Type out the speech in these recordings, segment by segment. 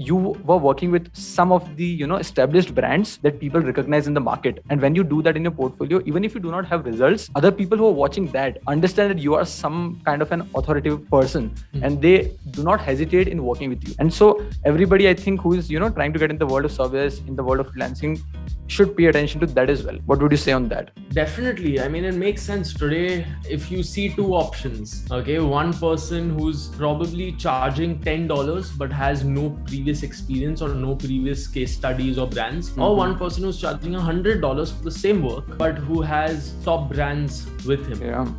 you were working with some of the established brands that people recognize in the market, and when you do that in your portfolio, even if you do not have results, other people who are watching that understand that you are some kind of an authoritative person, and they do not hesitate in working with you. And so everybody, I think, who is trying to get in the world of service, in the world of freelancing, should pay attention to that as well. What would you say on that? Definitely. I mean, it makes sense today. If you see two options, okay, one person who's probably charging $10 but has no previous experience or no previous case studies or brands, or one person who's charging $100 for the same work but who has top brands with him.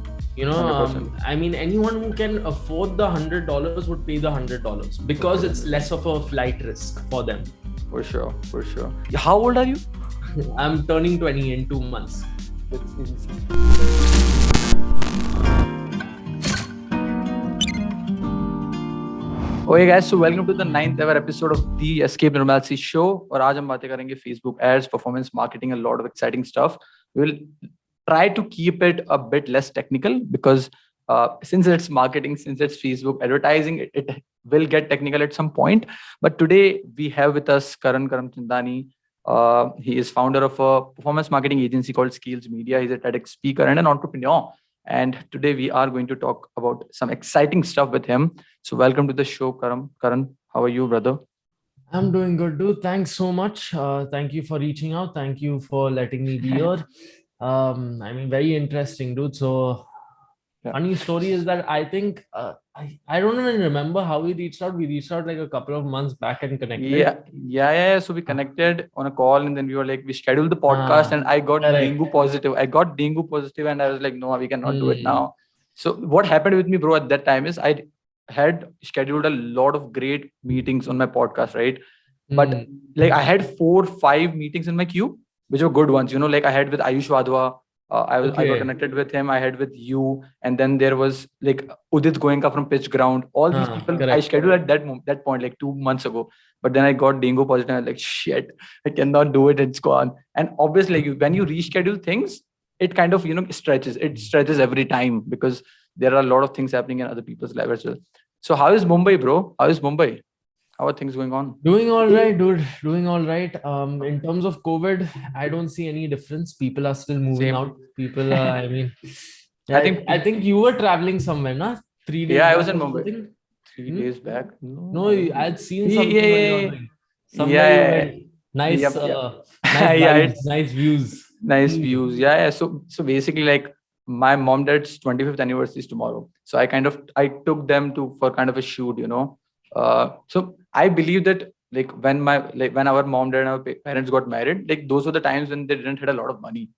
I mean, anyone who can afford the $100 would pay the $100 because it's less of a flight risk for them. For sure. How old are you? I'm turning 20 in 2 months. That's insane. Okay guys, so welcome to the 9th ever episode of the Escape Normalcy Show. और आज हम बातें करेंगे Facebook ads, performance marketing, a lot of exciting stuff. We'll try to keep it a bit less technical because since it's marketing, since it's Facebook advertising, it will get technical at some point. But today we have with us Karamchandani. He is founder of a performance marketing agency called Scalez Media. He's a TEDx speaker and an entrepreneur. And today we are going to talk about some exciting stuff with him. So welcome to the show, Karan. Karan, how are you, brother? I'm doing good, dude. Thanks so much. Thank you for reaching out. Thank you for letting me be here. I mean, very interesting, dude. So funny story is that I think I don't even remember how we reached out. We reached out like a couple of months back and connected. Yeah. So we connected on a call, and then we were like, we scheduled the podcast, and I got dengue positive. And I was like, no, we cannot do it now. So what happened with me, bro, at that time is I had scheduled a lot of great meetings on my podcast, right? But like I had 4-5 meetings in my queue, which were good ones. Like I had with Ayush Wadhwa. I got connected with him. I had with you, and then there was like Udit Goenka from Pitch Ground. All these people I scheduled at that point, like 2 months ago. But then I got dengue positive. I was like, shit, I cannot do it. It's gone. And obviously, when you reschedule things, it kind of stretches. It stretches every time because there are a lot of things happening in other people's lives as well. So how is Mumbai, bro? How is Mumbai? How are things going on? Doing all right, dude. Doing all right. In terms of COVID, I don't see any difference. People are still moving out. People, I mean, I think you were traveling somewhere, na? 3 days. Yeah, I was in Mumbai. 3 days back. No, I had seen something. Somewhere you went. Nice, nice views. Nice views. Yeah. So basically, like my mom dad's 25th anniversary is tomorrow. So I took them for kind of a shoot, So I believe that like when our mom, dad, and our parents got married, like those were the times when they didn't have a lot of money,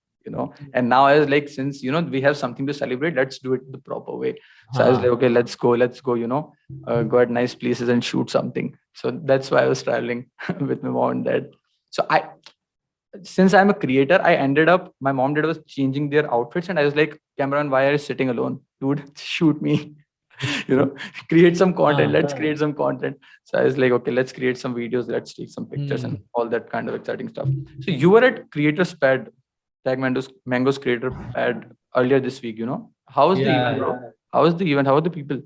And now I was like, since we have something to celebrate, let's do it the proper way. So I was like, okay, let's go, go at nice places and shoot something. So that's why I was traveling with my mom and dad. So since I'm a creator, I ended up, my mom dad was changing their outfits, and I was like, Cameron, why are you sitting alone? Dude, shoot me. Create some content. Let's create some content. So I was like, okay, let's create some videos. Let's take some pictures and all that kind of exciting stuff. So you were at Creators Pad, Tag Mango's Creator Pad earlier this week. How was the event, bro? How was the event? How were the people?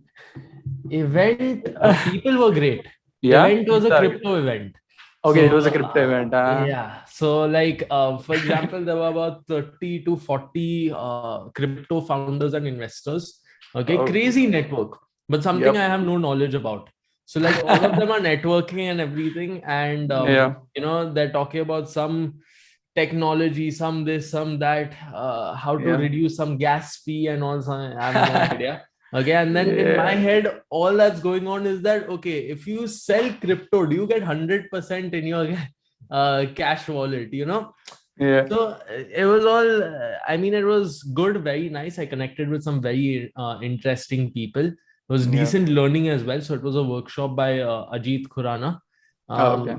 People were great. Yeah. Event was a crypto event. Okay, it was a crypto event. Yeah. So like, for example, there were about 30 to 40 crypto founders and investors. Okay, crazy network, but something I have no knowledge about. So like all of them are networking and everything, and they're talking about some technology, some this, some that, how to reduce some gas fee and all. I have no idea. Okay, and then in my head, all that's going on is that, okay, if you sell crypto, do you get 100% in your cash wallet? Yeah. So it was all, I mean, it was good, very nice. I connected with some very interesting people. It was decent learning as well. So it was a workshop by Ajit Khurana.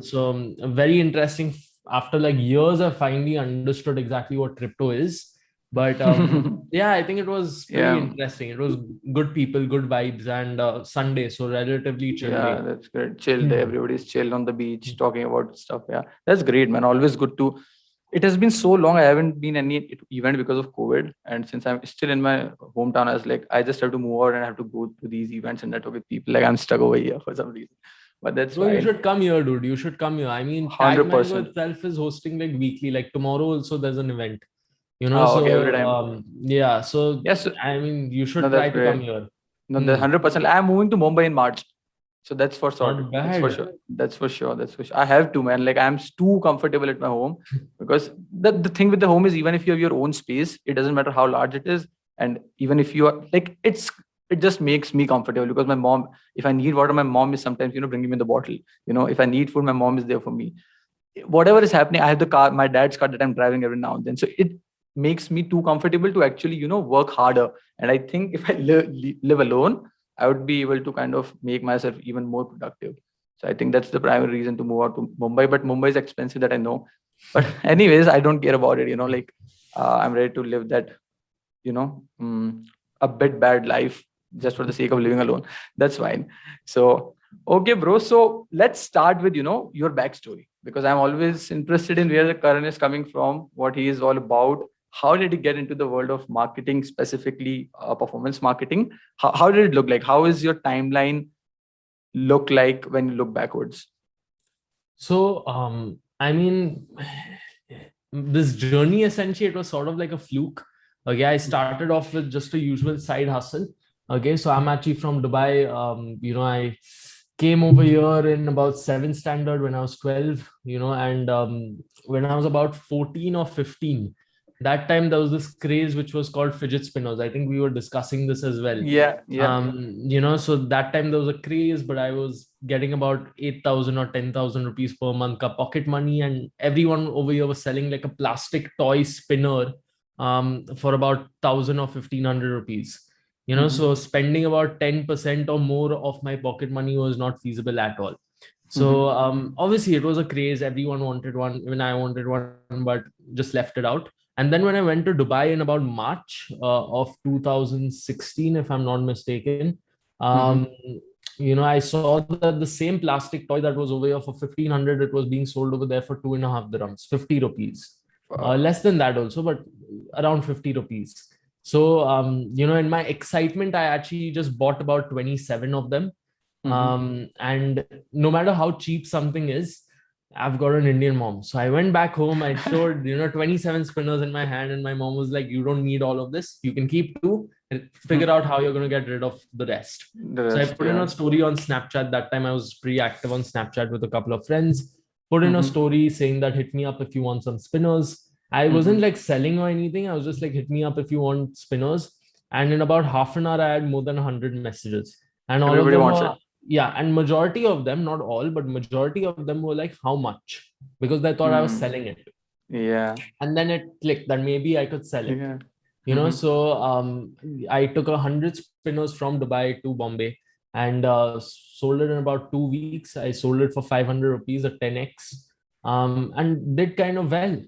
So very interesting. After like years, I finally understood exactly what crypto is. But I think it was pretty interesting. It was good people, good vibes, and Sunday, so relatively chill day. That's great. Chill day. Everybody's chill on the beach, talking about stuff. Yeah, that's great, man. Always good to. It has been so long. I haven't been any event because of COVID, and since I'm still in my hometown, I was like, I just have to move out and I have to go to these events and network with people. Like I'm stuck over here for some reason. but that's Bro, you fine. should come here, dude. You should come here. I mean, Tag Mango 100%. itself is hosting like weekly. Like tomorrow also there's an event. Oh, okay, every So time. yeah. So Yes, I mean, you no, should try that's to come great. here. No, that's 100%. I'm moving to Mumbai in March. So that's for sorted. Not That's for bad. sure. That's for sure. That's for sure. I have to, man. Like I'm too comfortable at my home because the thing with the home is even if you have your own space, it doesn't matter how large it is. And even if you are like, it just makes me comfortable because my mom, if I need water, my mom is sometimes, bringing me the bottle. If I need food, my mom is there for me. Whatever is happening, I have the car, my dad's car that I'm driving every now and then. So it makes me too comfortable to actually, work harder. And I think if I live alone, I would be able to kind of make myself even more productive. So I think that's the primary reason to move out to Mumbai. But Mumbai is expensive, that I know. But anyways, I don't care about it. Like I'm ready to live that, a bit bad life just for the sake of living alone. That's fine. So okay, bro. So let's start with your backstory because I'm always interested in where the Karan is coming from, what he is all about. How did he get into the world of marketing, specifically performance marketing? How did it look like? How is your timeline look like when you look backwards? So I mean, this journey essentially it was sort of like a fluke. Okay, I started off with just a usual side hustle. Okay, so I'm actually from Dubai. I came over here in about 7th standard when I was 12, and when I was about 14 or 15, that time there was this craze which was called fidget spinners. I think we were discussing this as well. Yeah, yeah. So that time there was a craze, but I was getting about 8,000 or 10,000 rupees per month ka pocket money, and everyone over here was selling like a plastic toy spinner for about 1,000 or 1,500 rupees. So spending about 10% or more of my pocket money was not feasible at all. So obviously it was a craze. Everyone wanted one. Even I wanted one, but just left it out. And then when I went to Dubai in about March of 2016, if I'm not mistaken, um, I saw that the same plastic toy that was over here for 1,500, it was being sold over there for 2.5 dirhams, 50 rupees. Less than that also, but around 50 rupees. So, in my excitement, I actually just bought about 27 of them. And no matter how cheap something is, I've got an Indian mom. So I went back home. I showed, 27 spinners in my hand, and my mom was like, "You don't need all of this. You can keep two and figure out how you're going to get rid of the rest." So I put in a story on Snapchat. That time I was pretty active on Snapchat with a couple of friends. Put in a story saying that hit me up if you want some spinners. I wasn't like selling or anything. I was just like, hit me up if you want spinners. And in about half an hour, I had more than 100 messages. And all Everybody of them wants were, it. yeah, and majority of them, not all, but majority of them were like, how much? Because they thought I was selling it. Yeah. And then it clicked that maybe I could sell it. Yeah. So I took 100 spinners from Dubai to Bombay and sold it in about 2 weeks. I sold it for 500 rupees at 10x. And did kind of well,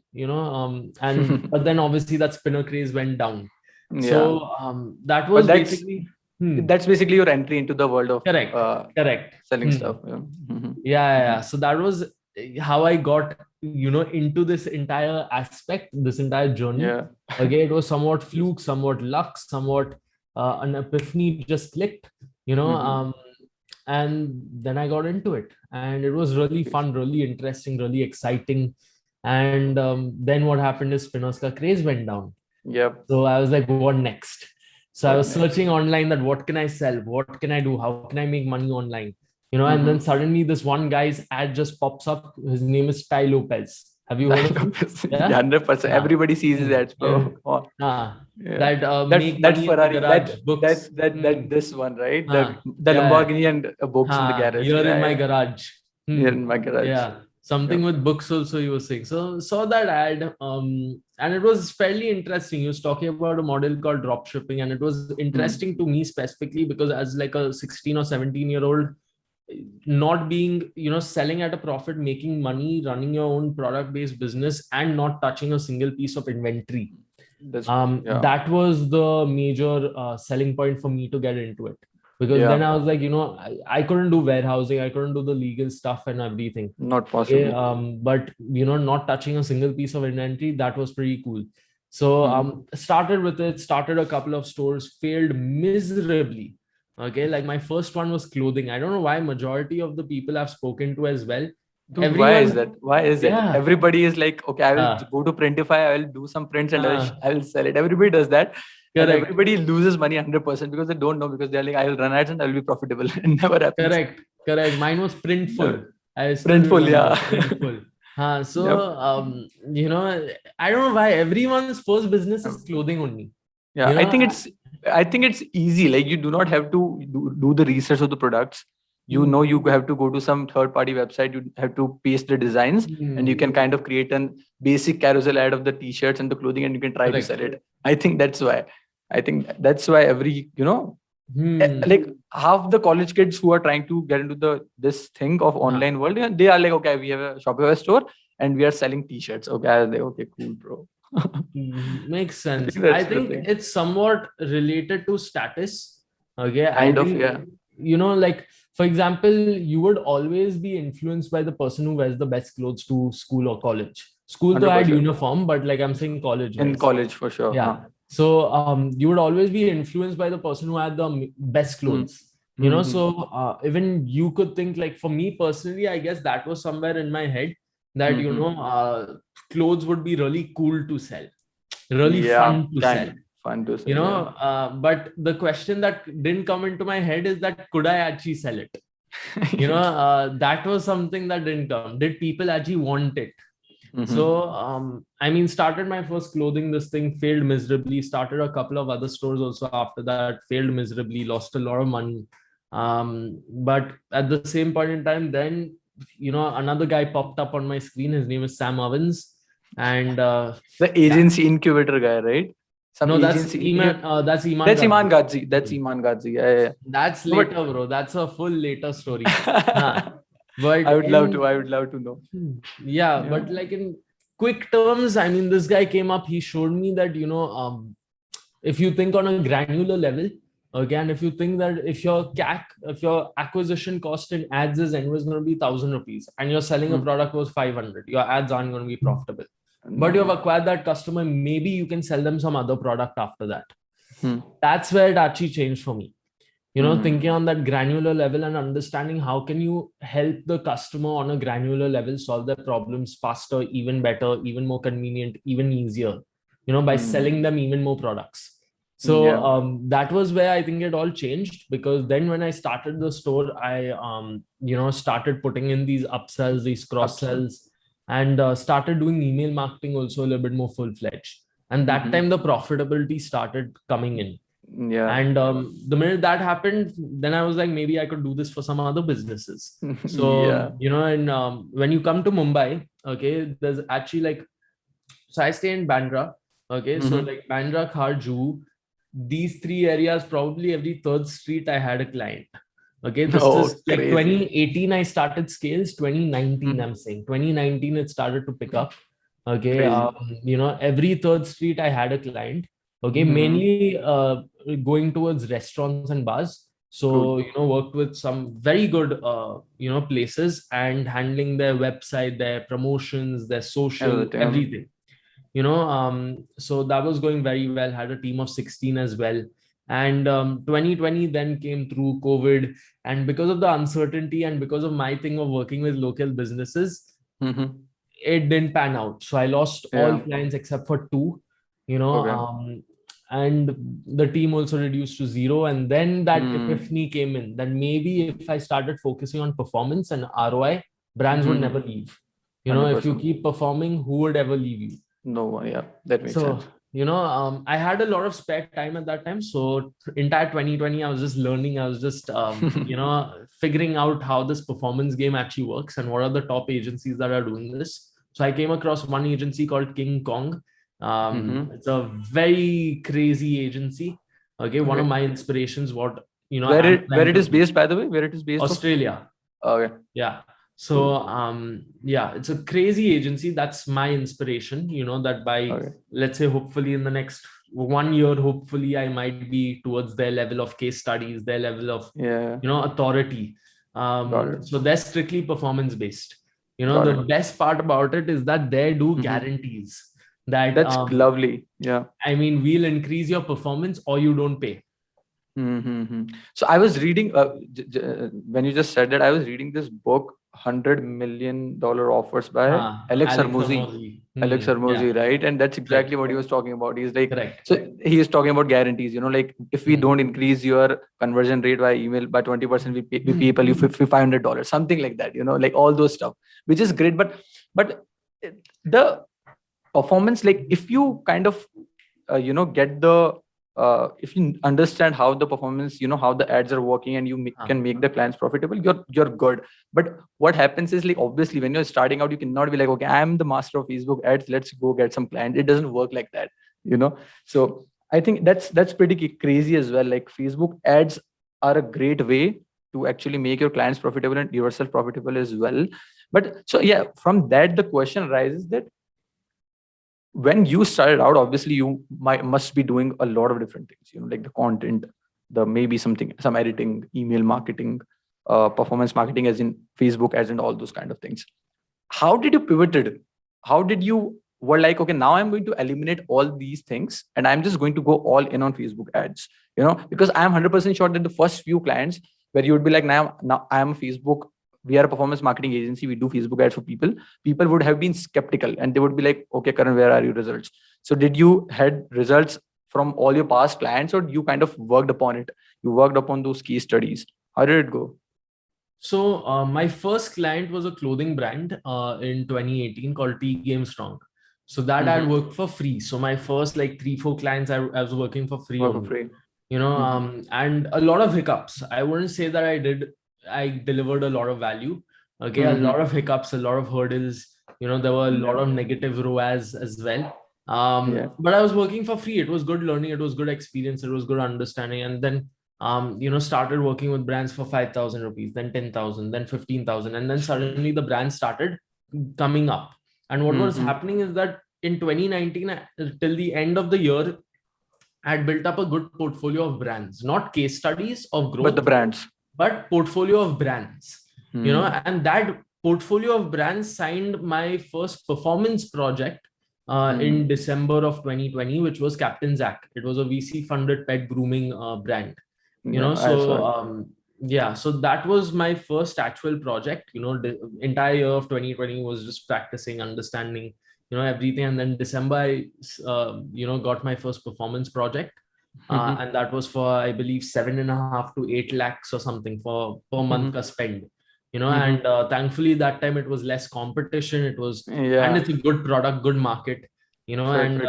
and but then obviously that spinner craze went down. Yeah. So that was basically that's basically your entry into the world of correct selling stuff. Yeah. So that was how I got into this entire aspect, this entire journey. Yeah. Okay, it was somewhat fluke, somewhat luck, somewhat an epiphany just clicked, and then I got into it, and it was really fun, really interesting, really exciting. And then what happened is spinners ka craze went down. Yep. So I was like, what next? So I was searching online that what can I sell? What can I do? How can I make money online? And then suddenly this one guy's ad just pops up. His name is Ty Lopez. Have you heard of him? Yeah, 100%. Everybody sees his ads, bro. That make that money Ferrari, in the garage books. that this one, right? The Lamborghini and books in the garage. You're in my garage. Here in my garage. Yeah. Something with books also you were saying. So saw that ad and it was fairly interesting. He was talking about a model called drop shipping, and it was interesting to me specifically because as like a 16 or 17-year-old, not being selling at a profit, making money, running your own product based business and not touching a single piece of inventory, that was the major selling point for me to get into it. Because then I was like, I couldn't do warehousing, I couldn't do the legal stuff and everything. Not possible. But not touching a single piece of inventory, that was pretty cool. So started with it, started a couple of stores, failed miserably. Okay, like my first one was clothing. I don't know why majority of the people I've spoken to as well. Dude, why is Everyone, that? Why is it? yeah, Everybody is like, okay, I will uh, go to Printify, I will do some prints and uh, I will sell it. Everybody does that. And correct, everybody loses money 100% because they don't know, because they're like, I will run ads and I will be profitable. It never happens. correct, correct. Mine was Printful. Never. I still Printful, remember yeah. Printful. Yep. You know, I don't know why everyone's first business is clothing only. Yeah, You know, I think it's easy. Like, you do not have to do the research of the products. You know, you have to go to some third party website. You have to paste the designs, and you can kind of create an basic carousel ad of the t-shirts and the clothing, and you can try to correct. sell it. I think that's why. I think that's why every, like half the college kids who are trying to get into this thing of online world, yeah, they are like, okay, we have a Shopify store and we are selling t-shirts. Okay, I was like, okay, cool, bro. Makes I sense. think I that's the think thing. it's somewhat related to status. Okay. I Kind of, think, yeah. like, for example, you would always be influenced by the person who wears the best clothes to school or college. School, though, I had 100%. uniform, but like I'm saying college In wise. college, for sure. Yeah. So you would always be influenced by the person who had the best Mm. clothes. Mm-hmm. So even you could think, like, for me personally, I guess that was somewhere in my head that clothes would be really cool to sell, really Yeah, fun to sell. kind fun to sell. Yeah. But the question that didn't come into my head is that could I actually sell it? That was something that didn't come. Did people actually want it? Mm-hmm. So, I mean, started my first clothing, this thing failed miserably. Started a couple of other stores also after that, failed miserably, lost a lot of money. But at the same point in time, then, another guy popped up on my screen. His name is Sam Ovens. And The agency incubator guy, right? Some no, that's agency. Iman, that's Iman That's Iman Ghazi. Ghazi. That's Iman Ghazi. Yeah, yeah. That's No, but later, bro. That's a full later story. Huh. But I would love in to. I would love to know. yeah, Yeah. but like in quick terms, I mean, this guy came up, he showed me that, if you think on a granular level, again, if you think that if your CAC, if your acquisition cost in ads is anyways going to be 1,000 rupees and you're selling a product worth 500, your ads aren't going to be profitable. But you have No. acquired that customer, maybe you can sell them some other product after that. Hmm. That's where it actually changed for me. Hmm. Thinking on that granular level and understanding how can you help the customer on a granular level solve their problems faster, even better, even more convenient, even easier, by selling them even more products. So Yeah. that was where I think it all changed, because then when I started the store, I started putting in these upsells, these cross sells, and started doing email marketing also a little bit more full-fledged. And that time the profitability started coming in. Yeah. And the minute that happened, then I was like, maybe I could do this for some other businesses. So Yeah. and when you come to Mumbai, okay, there's actually like, so I stay in Bandra, okay, so like Bandra, Khar, Juhu, these three areas, probably every third street I had a client. Okay, this Oh, is like crazy. 2018 I started Scalez. 2019 I'm saying 2019 it started to pick up. Okay, Crazy. every third street I had a client. Okay, mainly going towards restaurants and bars. So Cool. worked with some very good places and handling their website, their promotions, their social, Everything. everything. So that was going very well. Had a team of 16 as well. And 2020 then came through COVID, and because of the uncertainty and because of my thing of working with local businesses, it didn't pan out. So I lost all Yeah. clients except for two, Okay. and the team also reduced to zero. And then that epiphany came in that maybe if I started focusing on performance and ROI, brands would never leave. If you 100%. keep performing, who would ever leave you? No, yeah, that makes So, sense. I had a lot of spare time at that time. So entire 2020, I was just learning. I was just, figuring out how this performance game actually works and what are the top agencies that are doing this. So I came across one agency called King Kong. It's a very crazy agency. Okay. One of Okay. my inspirations, what, Where trying it to is do. based, by the way, where it is based of? Australia. Okay. Yeah. Cool. So yeah, it's a crazy agency. That's my inspiration, that by, Okay. let's say, hopefully in the next 1 year, hopefully I might be towards their level of case studies, their level of Yeah. authority. Got it. So they're strictly performance based. Got The it. best part about it is that they do guarantees that That's lovely. Yeah. I mean, we'll increase your performance or you don't pay. So I was reading when you just said that, I was reading this book, $100 million Offers by Alex Alex Hormozy. Hormozy. Alex Hormozy, Yeah, right? And that's exactly right. what he was talking about. He's like, Correct. so he is talking about guarantees. Like if we don't increase your conversion rate by email by 20%, we pay you $500, something like that. Like all those stuff, which is great. But the performance, like if you kind of get the if you understand how the performance, how the ads are working, and you can make the clients profitable, you're good. But what happens is, like, obviously when you're starting out, you cannot be like, okay, I'm the master of Facebook ads, let's go get some clients. It doesn't work like that. So I think that's pretty crazy as well. Like Facebook ads are a great way to actually make your clients profitable and yourself profitable as well. But so yeah, from that the question arises that when you started out, obviously you must be doing a lot of different things, like the content, the maybe some editing, email marketing, performance marketing, as in Facebook ads and all those kind of things. How did you pivoted? How did you were like, okay, now I'm going to eliminate all these things and I'm just going to go all in on Facebook ads? Because I'm 100% sure that the first few clients where you would be like, now I am a Facebook, we are a performance marketing agency, we do Facebook ads for people would have been skeptical and they would be like, okay, Karan, where are your results? So did you had results from all your past clients, or you kind of worked upon it? You worked upon those case studies. How did it go? So my first client was a clothing brand in 2018 called T Game Strong. So that I worked for free. So my first like 3-4 clients, I was working for free Work for only. free. And a lot of hiccups. I wouldn't say that I delivered a lot of value. Okay, a lot of hiccups, a lot of hurdles. There were a lot of negative ROAS as well. But I was working for free. It was good learning. It was good experience. It was good understanding. And then started working with brands for 5,000 rupees, then 10,000, then 15,000. And then suddenly the brands started coming up. And what was happening is that in 2019, till the end of the year, I had built up a good portfolio of brands, not case studies of growth, but the brands, but portfolio of brands, and that portfolio of brands signed my first performance project in December of 2020, which was Captain Zach. It was a VC funded pet grooming brand. So that was my first actual project. The entire year of 2020 was just practicing, understanding, everything. And then December, I got my first performance project. And that was for, I believe, 7.5 to 8 lakhs or something for per month ka spend. And thankfully that time it was less competition. It was, and it's a good product, good market. And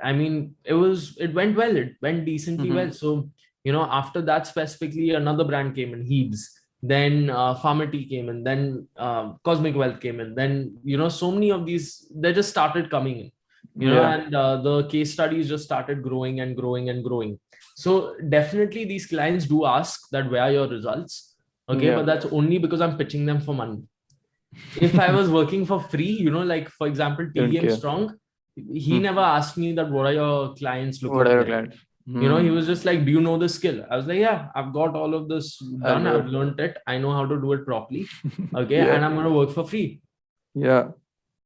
I mean, it went well. It went decently well. So after that, specifically, another brand came in, Heebs. Then Pharmacy came in. Then Cosmic Wealth came in. Then so many of these, they just started coming in. And the case studies just started growing and growing and growing. So definitely these clients do ask that, where are your results? Okay, but that's only because I'm pitching them for money. If I was working for free, like for example, T Game Strong, he never asked me that, what are your clients looking at? Clients? He was just like, do you know the skill? I was like, yeah, I've got all of this done. I've learned it. I know how to do it properly. Okay, and I'm going to work for free.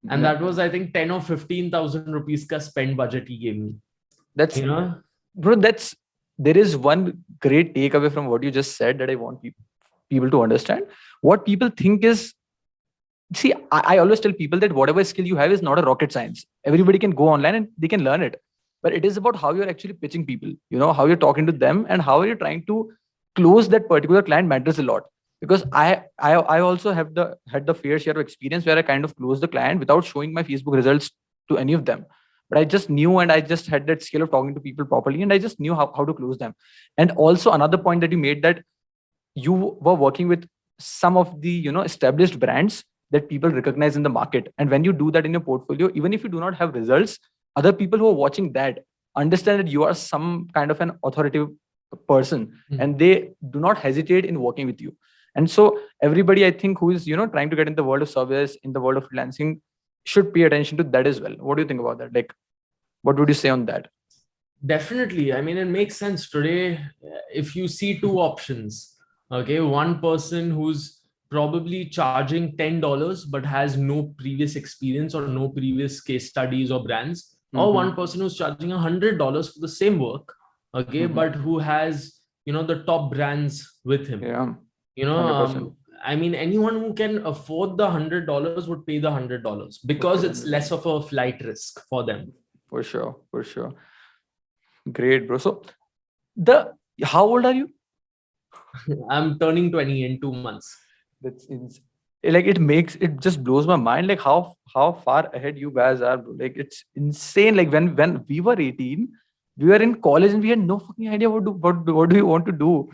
And that was, I think, 10 or 15,000 rupees ka spend budget he gave me. That's, bro, there is one great takeaway from what you just said that I want people to understand. What people think is, see, I always tell people that whatever skill you have is not a rocket science. Everybody can go online and they can learn it. But it is about how you're actually pitching people, how you're talking to them and how you're trying to close that particular client matters a lot. Because I also had the fair share of experience where I kind of closed the client without showing my Facebook results to any of them. But I just knew, and I just had that skill of talking to people properly, and I just knew how to close them. And also another point that you made, that you were working with some of the established brands that people recognize in the market. And when you do that in your portfolio, even if you do not have results, other people who are watching that understand that you are some kind of an authoritative person, and they do not hesitate in working with you. And so everybody, I think, who is trying to get in the world of service, in the world of freelancing, should pay attention to that as well. What do you think about that? Like, what would you say on that? Definitely. I mean, it makes sense today. If you see two options, okay, one person who's probably charging $10 but has no previous experience or no previous case studies or brands, or one person who's charging $100 for the same work, okay, but who has the top brands with him. Yeah. You know, 100%. I mean, anyone who can afford the $100 would pay the $100 because it's less of a flight risk for them. For sure. For sure. Great, bro. So how old are you? I'm turning 20 in 2 months. That's like it just blows my mind like how far ahead you guys are, bro. Like it's insane. Like when we were 18, we were in college and we had no fucking idea what do we want to do.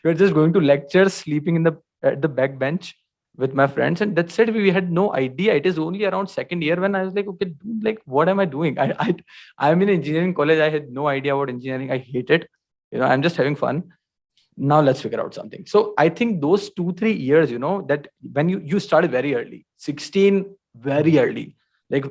we're just going to lectures, sleeping at the back bench with my friends, and that's it. We had no idea. It is only around second year when I was like, okay, dude, like what am I doing? I'm in engineering college. I had no idea about engineering. I hate it. I'm just having fun. Now let's figure out something. So I think those 2-3 years, that when you started very early, 16 very early, like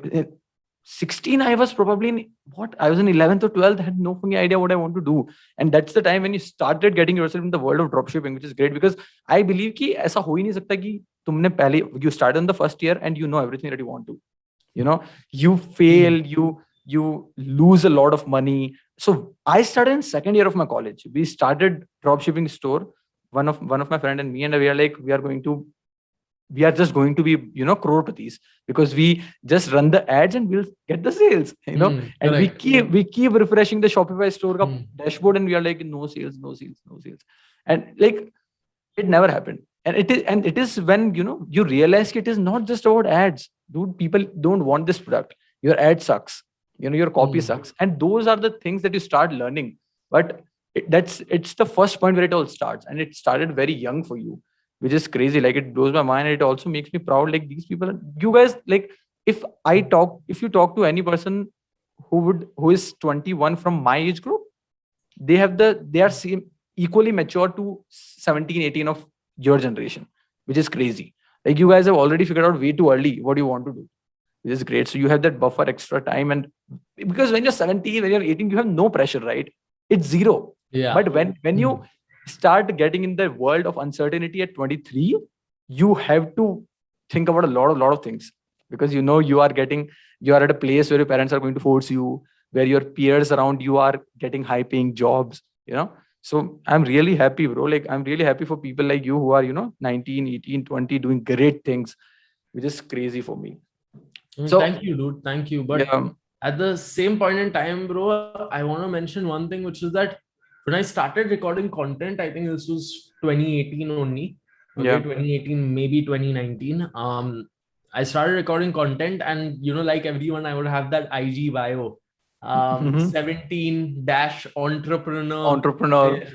16, I was probably I was in 11th or 12th, I had no fucking idea what I want to do. And that's the time when you started getting yourself in the world of dropshipping, which is great, because I believe कि ऐसा हो ही नहीं सकता कि तुमने पहले you started in the first year and you know everything that you want to. You fail, you lose a lot of money. So I started in second year of my college. We started dropshipping store. One of my friend and me, and we are just going to be croropatis, because we just run the ads and we'll get the sales. And correct. we keep refreshing the Shopify store dashboard, and we are like, no sales, and like it never happened. And it is when you realize it is not just about ads, dude. People don't want this product. Your ad sucks. Your copy sucks. And those are the things that you start learning. But it's the first point where it all starts. And it started very young for you, which is crazy. Like it blows my mind. It also makes me proud. Like these people, you guys, like if you talk to any person who is 21 from my age group, they are equally mature to 17, 18 of your generation, which is crazy. Like you guys have already figured out way too early what you want to do. Which is great. So you have that buffer extra time, and because when you're 17, when you're 18, you have no pressure, right? It's zero. Yeah. But when you start getting in the world of uncertainty at 23, you have to think about a lot of things, because you are at a place where your parents are going to force you, where your peers around you are getting high paying jobs. So I'm really happy, bro. Like I'm really happy for people like you who are 19, 18, 20 doing great things, which is crazy for me. So thank you, dude. Thank you. But at the same point in time, bro, I want to mention one thing, which is that when I started recording content, I think this was 2018 only. Okay, 2018, maybe 2019. I started recording content, and like everyone, I would have that IG bio. 17 entrepreneur.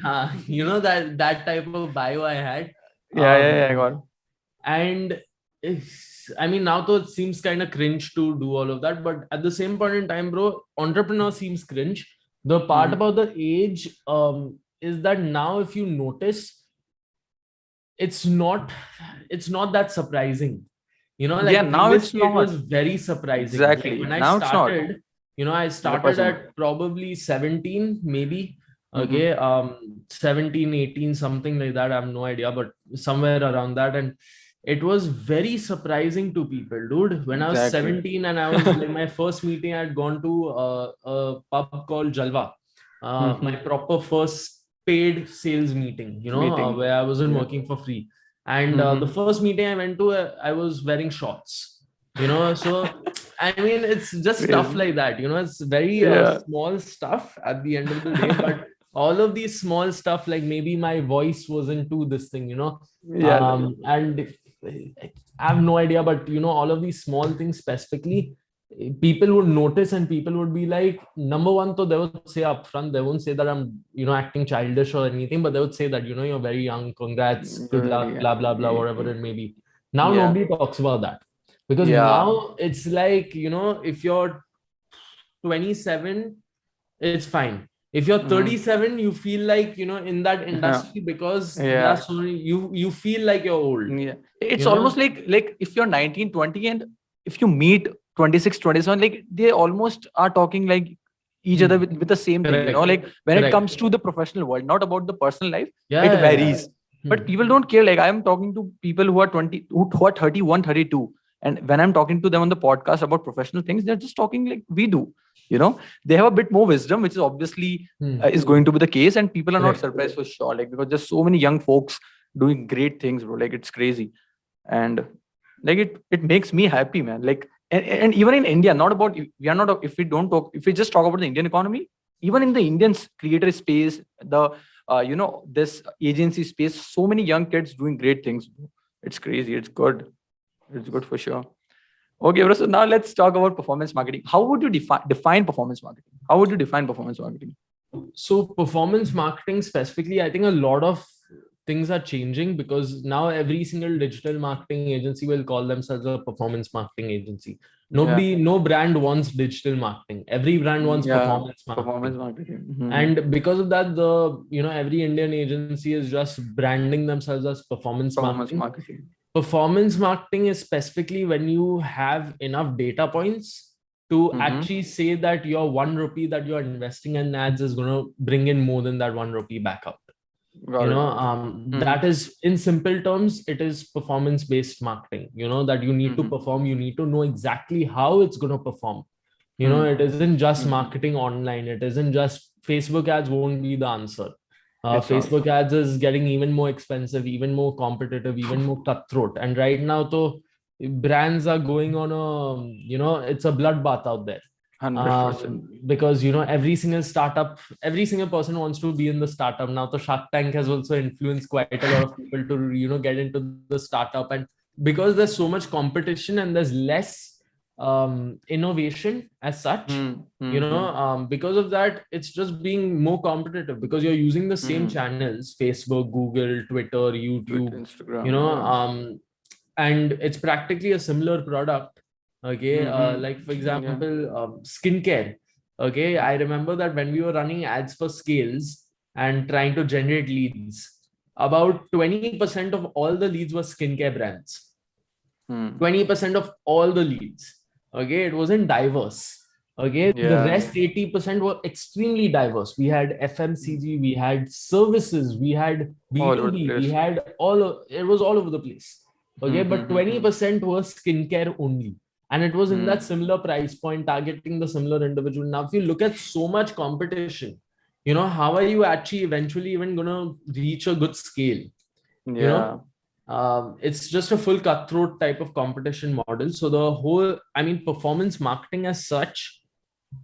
That type of bio I had. I got it. And I mean, now though it seems kind of cringe to do all of that, but at the same point in time, bro, entrepreneur seems cringe. The part about the age is that now, if you notice, it's not that surprising. Now it's not. It was very surprising. Exactly. Like when I now started, I started at probably 17, maybe. Okay, 17, 18, something like that. I have no idea, but somewhere around that. And it was very surprising to people, dude. When I was 17 and I was like, my first meeting, I had gone to a pub called Jalwa, my proper first paid sales meeting, where I wasn't working for free. And the first meeting I went to, I was wearing shorts, so I mean, it's just stuff like that, it's very small stuff at the end of the day, but all of these small stuff, like maybe my voice wasn't to this thing, and I have no idea, but all of these small things specifically, people would notice, and people would be like, number one, so they would say upfront, they won't say that I'm acting childish or anything, but they would say that you're very young, congrats, good luck, blah blah blah, whatever it may be. Now nobody talks about that, because now it's like, if you're 27, it's fine. If you're 37, you feel like, in that industry, because you feel like you're old. Yeah. It's almost like if you're 19, 20, and if you meet 26, 27, like they almost are talking like each other with the same thing, like when it comes to the professional world, not about the personal life, it varies. But people don't care. Like I'm talking to people who are 20, who are 31, 32, And when I'm talking to them on the podcast about professional things, they're just talking like we do. They have a bit more wisdom, which is obviously is going to be the case, and people are not surprised for sure. Like, because there's so many young folks doing great things, bro. Like, it's crazy. And like it makes me happy, man. Like, and even in India, not about, we are not, if we just talk about the Indian economy, even in the Indian creator space, the this agency space, so many young kids doing great things. It's crazy. It's good for sure. Okay, bro, so now let's talk about performance marketing. How would you define performance marketing? How would you define performance marketing? So performance marketing specifically, I think a lot of things are changing, because now every single digital marketing agency will call themselves a performance marketing agency. No brand wants digital marketing. Every brand wants performance marketing. Mm-hmm. And because of that, every Indian agency is just branding themselves as performance marketing. Performance marketing is specifically when you have enough data points to actually say that your 1 rupee that you're investing in ads is going to bring in more than that 1 rupee back out. That is, in simple terms, it is performance based marketing, that you need to perform, you need to know exactly how it's going to perform. It isn't just marketing online. It isn't just Facebook ads won't be the answer. Facebook ads is getting even more expensive, even more competitive, even more cutthroat. And right now, though, brands are going on it's a bloodbath out there. 100%. Because every single startup, every single person wants to be in the startup. Now the Shark Tank has also influenced quite a lot of people to get into the startup. And because there's so much competition and there's less innovation as such, because of that, it's just being more competitive, because you're using the same channels: Facebook, Google, Twitter, YouTube, Instagram, and it's practically a similar product. Okay. Like, for example, skincare. Okay. I remember that when we were running ads for Scalez and trying to generate leads, about 20% of all the leads were skincare brands. 20% of all the leads. Okay. It wasn't diverse. Okay. The rest 80% were extremely diverse. We had FMCG, we had services, we had B2B, we had it was all over the place. Okay. But 20% was skincare only. And it was in that similar price point, targeting the similar individual. Now, if you look at so much competition, how are you actually eventually even going to reach a good scale? It's just a full cutthroat type of competition model. So the whole, performance marketing as such,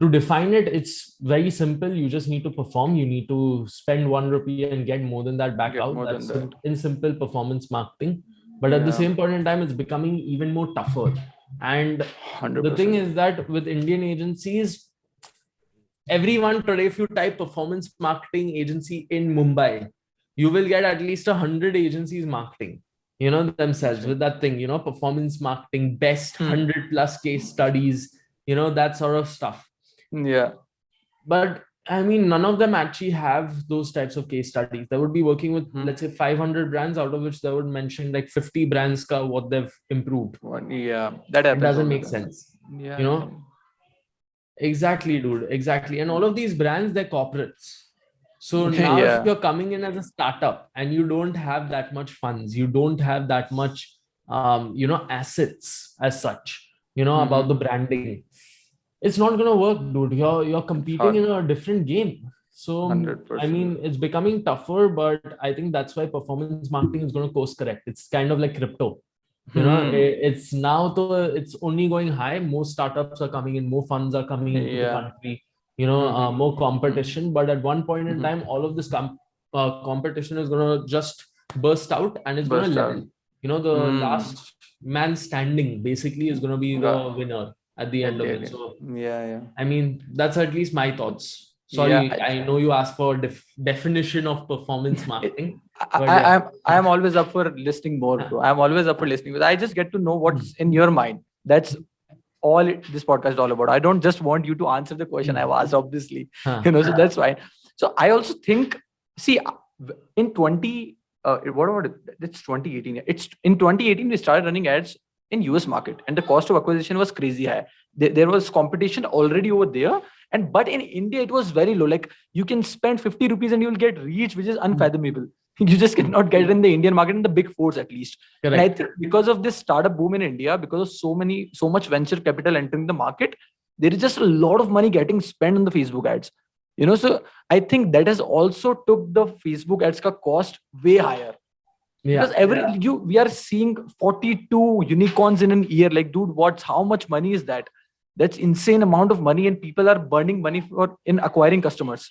to define it, it's very simple. You just need to perform. You need to spend 1 rupee and get more than that back out. That's in simple performance marketing. But at the same point in time, it's becoming even more tougher. And 100%. The thing is that with Indian agencies, everyone today, if you type performance marketing agency in Mumbai, you will get at least 100 agencies marketing, themselves with that thing, performance marketing, best 100 plus case studies, that sort of stuff. Yeah. But none of them actually have those types of case studies. They would be working with, let's say, 500 brands, out of which they would mention like 50 brands what they've improved. That happens. It doesn't make sense. Exactly, dude. Exactly. And all of these brands, they're corporates. So now if you're coming in as a startup and you don't have that much funds, you don't have that much, assets as such, about the branding, it's not going to work, dude. You're competing in a different game. So 100%. It's becoming tougher, but I think that's why performance marketing is going to course correct. It's kind of like crypto. It's now it's only going high. More startups are coming in, more funds are coming into the country, more competition. But at one point in time, all of this competition is going to just burst out, and it's going to level. The last man standing basically is going to be the winner at the end of it. So that's at least my thoughts. Sorry, I know you asked for definition of performance marketing. I'm always up for listening more, bro. I'm always up for listening, because I just get to know what's in your mind. That's all this podcast is all about. I don't just want you to answer the question I've asked, obviously. So that's fine. So I also think, in 2018. It's in 2018 we started running ads in US market, and the cost of acquisition was crazy high. There was competition already over there, but in India it was very low. Like, you can spend 50 rupees and you'll get reach, which is unfathomable. You just cannot get it in the Indian market, in the big fours at least. Correct. And I think because of this startup boom in India, because of so much venture capital entering the market, there is just a lot of money getting spent on the Facebook ads. So I think that has also took the Facebook ads ka cost way higher. Because we are seeing 42 unicorns in an year. Like, dude, how much money is that? That's insane amount of money, and people are burning money in acquiring customers.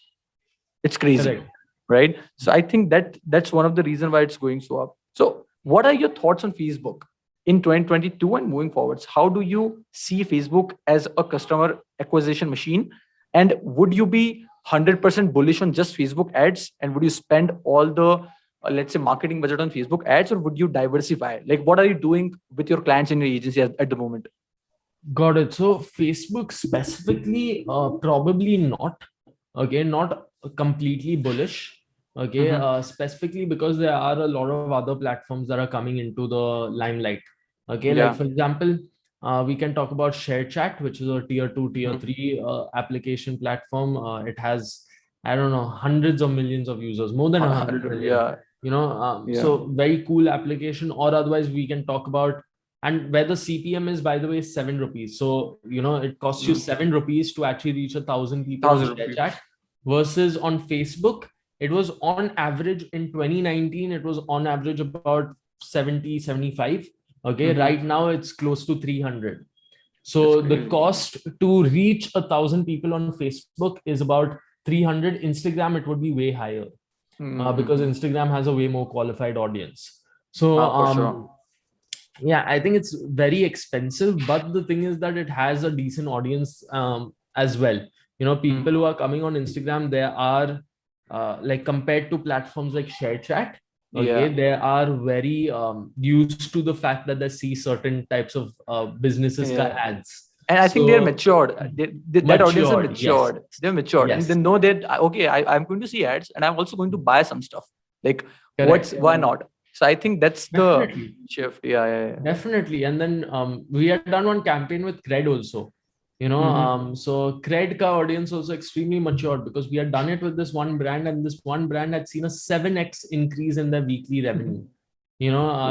It's crazy. Correct. Right? So I think that's one of the reasons why it's going so up. So what are your thoughts on Facebook in 2022 and moving forwards? How do you see Facebook as a customer acquisition machine? And would you be 100% bullish on just Facebook ads? And would you spend all the, let's say, marketing budget on Facebook ads, or would you diversify? Like, what are you doing with your clients in your agency at the moment? Got it. So Facebook specifically, probably not. Okay, not completely bullish. Okay, specifically because there are a lot of other platforms that are coming into the limelight. Okay, like for example, we can talk about ShareChat, which is a tier 2, tier 3 application platform. It has, I don't know, hundreds of millions of users, more than 100 million. So very cool application. Or otherwise, we can talk about, and where the CPM is, by the way, 7 rupees. So it costs you 7 rupees to actually reach 1,000 people on ShareChat. Versus on Facebook, it was on average in 2019, it was on average about 70, 75. Okay, right now it's close to 300. So the cost to reach 1,000 people on Facebook is about 300. Instagram, it would be way higher because Instagram has a way more qualified audience. So yeah, I think it's very expensive, but the thing is that it has a decent audience as well. People who are coming on Instagram, they are like, compared to platforms like ShareChat, they are very used to the fact that they see certain types of businesses ads. And I think they're matured. That audience is matured. Yes. They're matured, and they know that I'm going to see ads, and I'm also going to buy some stuff. Like, why not? So I think that's the shift. Yeah. Definitely. And then we had done one campaign with Cred also. So Cred ka audience also extremely matured, because we had done it with this one brand, and this one brand had seen a 7x increase in their weekly revenue,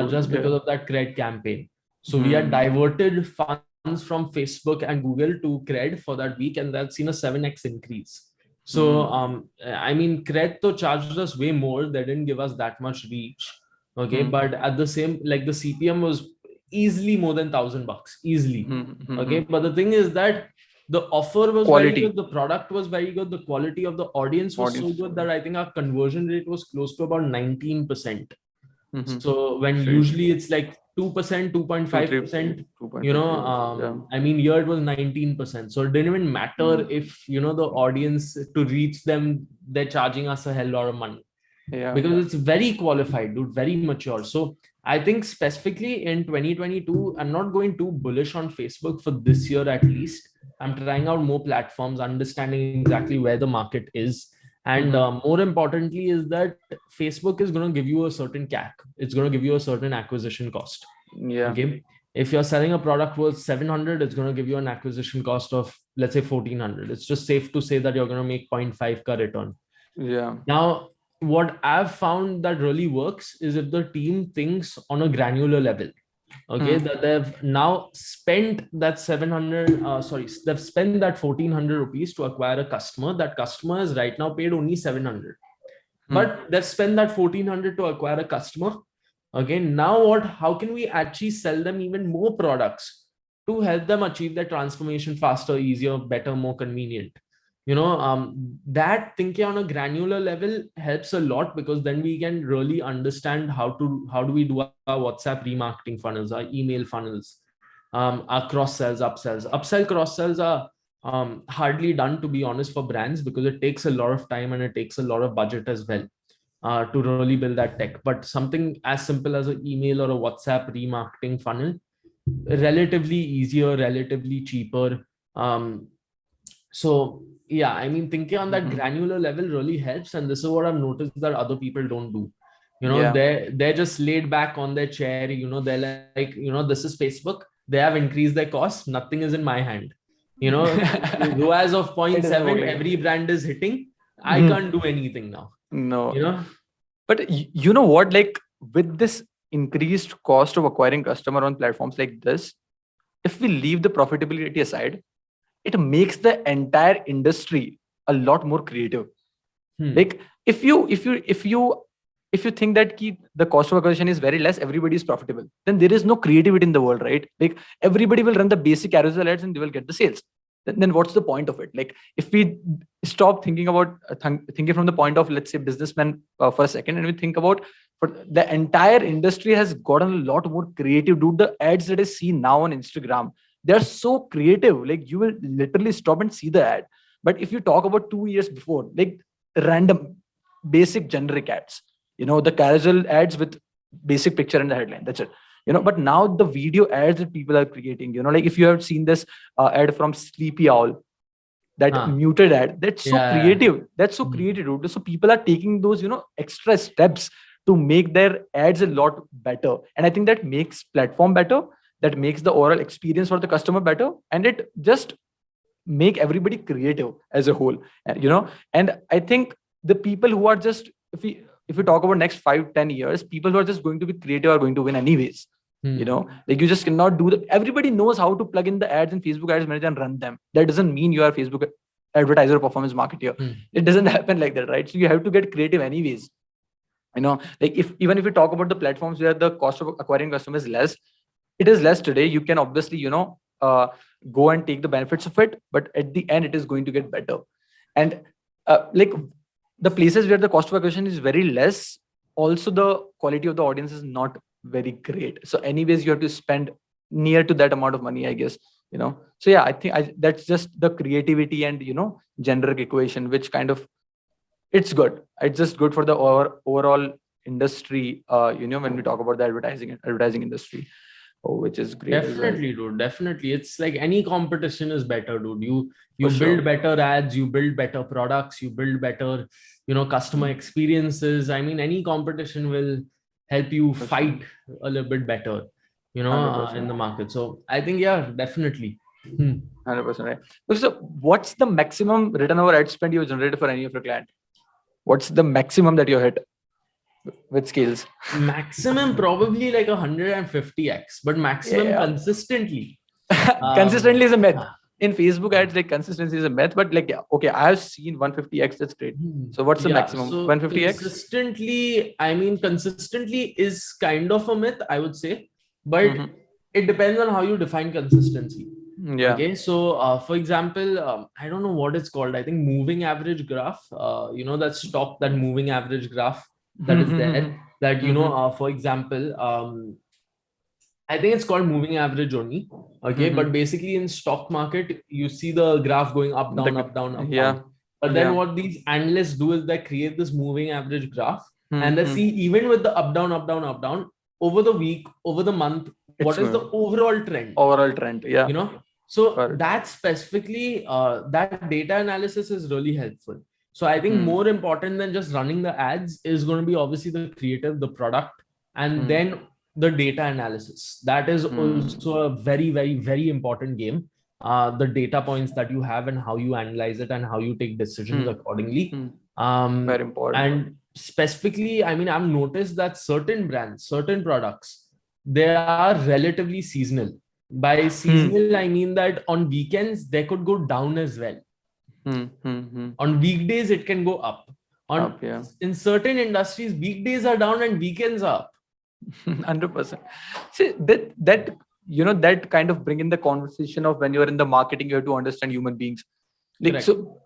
just because of that Cred campaign. So we had diverted funds from Facebook and Google to Cred for that week, and that's seen a 7x increase. So I mean, Cred to charged us way more. They didn't give us that much reach. Okay, but at the same, like, the CPM was easily more than $1,000 easily. Okay, but the thing is that the offer was very good, the product was very good, the quality of the audience was so good that I think our conversion rate was close to about 19%. So when usually it's like 2%, 2.5%, I mean, here it was 19%. So it didn't even matter if the audience, to reach them, they're charging us a hell lot of money. Because it's very qualified, dude, very mature. So I think specifically in 2022, I'm not going too bullish on Facebook for this year at least. I'm trying out more platforms, understanding exactly where the market is. And more importantly is that Facebook is going to give you a certain CAC. It's going to give you a certain acquisition cost. Okay. If you're selling a product worth 700, it's going to give you an acquisition cost of, let's say, 1,400. It's just safe to say that you're going to make 0.5 return. Now, what I've found that really works is if the team thinks on a granular level, that they've now spent that they've spent that 1,400 rupees to acquire a customer. That customer is right now paid only 700, but they've spent that 1,400 to acquire a customer. Okay, now how can we actually sell them even more products to help them achieve their transformation faster, easier, better, more convenient? That thinking on a granular level helps a lot, because then we can really understand how do we do our WhatsApp remarketing funnels, our email funnels, our cross sells, upsell, cross sells are hardly done, to be honest, for brands, because it takes a lot of time and it takes a lot of budget as well to really build that tech. But something as simple as an email or a WhatsApp remarketing funnel, relatively easier, relatively cheaper. So yeah, I mean, thinking on that granular level really helps. And this is what I've noticed that other people don't do. They're just laid back on their chair. They're like, this is Facebook. They have increased their costs. Nothing is in my hand. ROAS of 0.7, every brand is hitting. I can't do anything now. No. But you know what, like with this increased cost of acquiring customer on platforms like this, if we leave the profitability aside, it makes the entire industry a lot more creative. Like if you think that the cost of acquisition is very less, everybody is profitable, then there is no creativity in the world, right? Like everybody will run the basic carousel ads and they will get the sales. Then what's the point of it? Like if we stop thinking about thinking from the point of, let's say, businessman for a second, and we think about, for the entire industry has gotten a lot more creative, dude. The ads that I see now on Instagram, they're so creative. Like you will literally stop and see the ad. But if you talk about 2 years before, like random basic generic ads, the carousel ads with basic picture and the headline, that's it. But now the video ads that people are creating, like if you have seen this ad from Sleepy Owl, that muted ad, that's so creative. That's so creative, dude. So people are taking those extra steps to make their ads a lot better, and I think that makes platform better, that makes the overall experience for the customer better, and it just make everybody creative as a whole. And I think the people who are just, if we talk about next 5-10 years, people who are just going to be creative are going to win anyways. Like you just cannot do that. Everybody knows how to plug in the ads in Facebook Ads Manager and run them. That doesn't mean you are Facebook advertiser or performance marketer. It doesn't happen like that, right? So you have to get creative anyways. Like if we talk about the platforms where the cost of acquiring customers is less, it is less today. You can obviously go and take the benefits of it, but at the end it is going to get better. And like the places where the cost of acquisition is very less, also the quality of the audience is not very great. So anyways, you have to spend near to that amount of money, I guess. So yeah, I think that's just the creativity and generic equation, which kind of, it's good. It's just good for the overall industry, when we talk about the advertising industry. Which is great. Definitely, dude. Definitely. It's like any competition is better, dude. You build better ads, you build better products, you build better, customer experiences. I mean, any competition will help you fight a little bit better, in the market. So I think, yeah, definitely. 100%, right. So what's the maximum return over ad spend you generated for any of your client? What's the maximum that you hit with Scalez? Maximum probably like 150x, but maximum consistently. Consistently is a myth. In Facebook ads, like consistency is a myth, but like, yeah, okay, I have seen 150x. That's great. So what's the maximum? So 150x? Consistently is kind of a myth, I would say, but it depends on how you define consistency. Yeah. Okay. So, for example, I don't know what it's called. I think moving average graph. That moving average graph that is there. That for example, I think it's called moving average only. Okay, but basically in stock market, you see the graph going up, down, up, down, up, down. But then what these analysts do is they create this moving average graph, and they see even with the up, down, up, down, up, down, over the week, over the month, what is the overall trend? Overall trend, yeah. So that specifically, that data analysis is really helpful. So I think more important than just running the ads is going to be obviously the creative, the product, and then the data analysis. That is also a very, very, very important game. The data points that you have and how you analyze it and how you take decisions accordingly. Very important. And specifically, I mean, I've noticed that certain brands, certain products, they are relatively seasonal. By seasonal, I mean that on weekends, they could go down as well. On weekdays, it can go up. In certain industries, weekdays are down and weekends are up. 100%. See, that kind of bring in the conversation of when you're in the marketing, you have to understand human beings. Like, so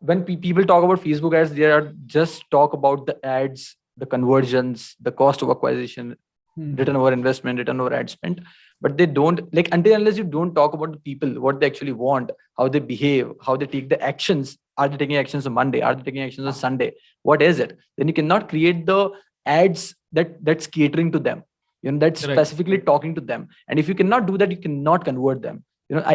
when people talk about Facebook ads, they are just talk about the ads, the conversions, the cost of acquisition, return over investment, return over ad spend. But they don't, like, unless you don't talk about the people, what they actually want, how they behave, how they take the actions. Are they taking actions on Monday? Are they taking actions on Sunday? What is it? Then you cannot create the ads that's catering to them, that's specifically talking to them. And if you cannot do that, you cannot convert them.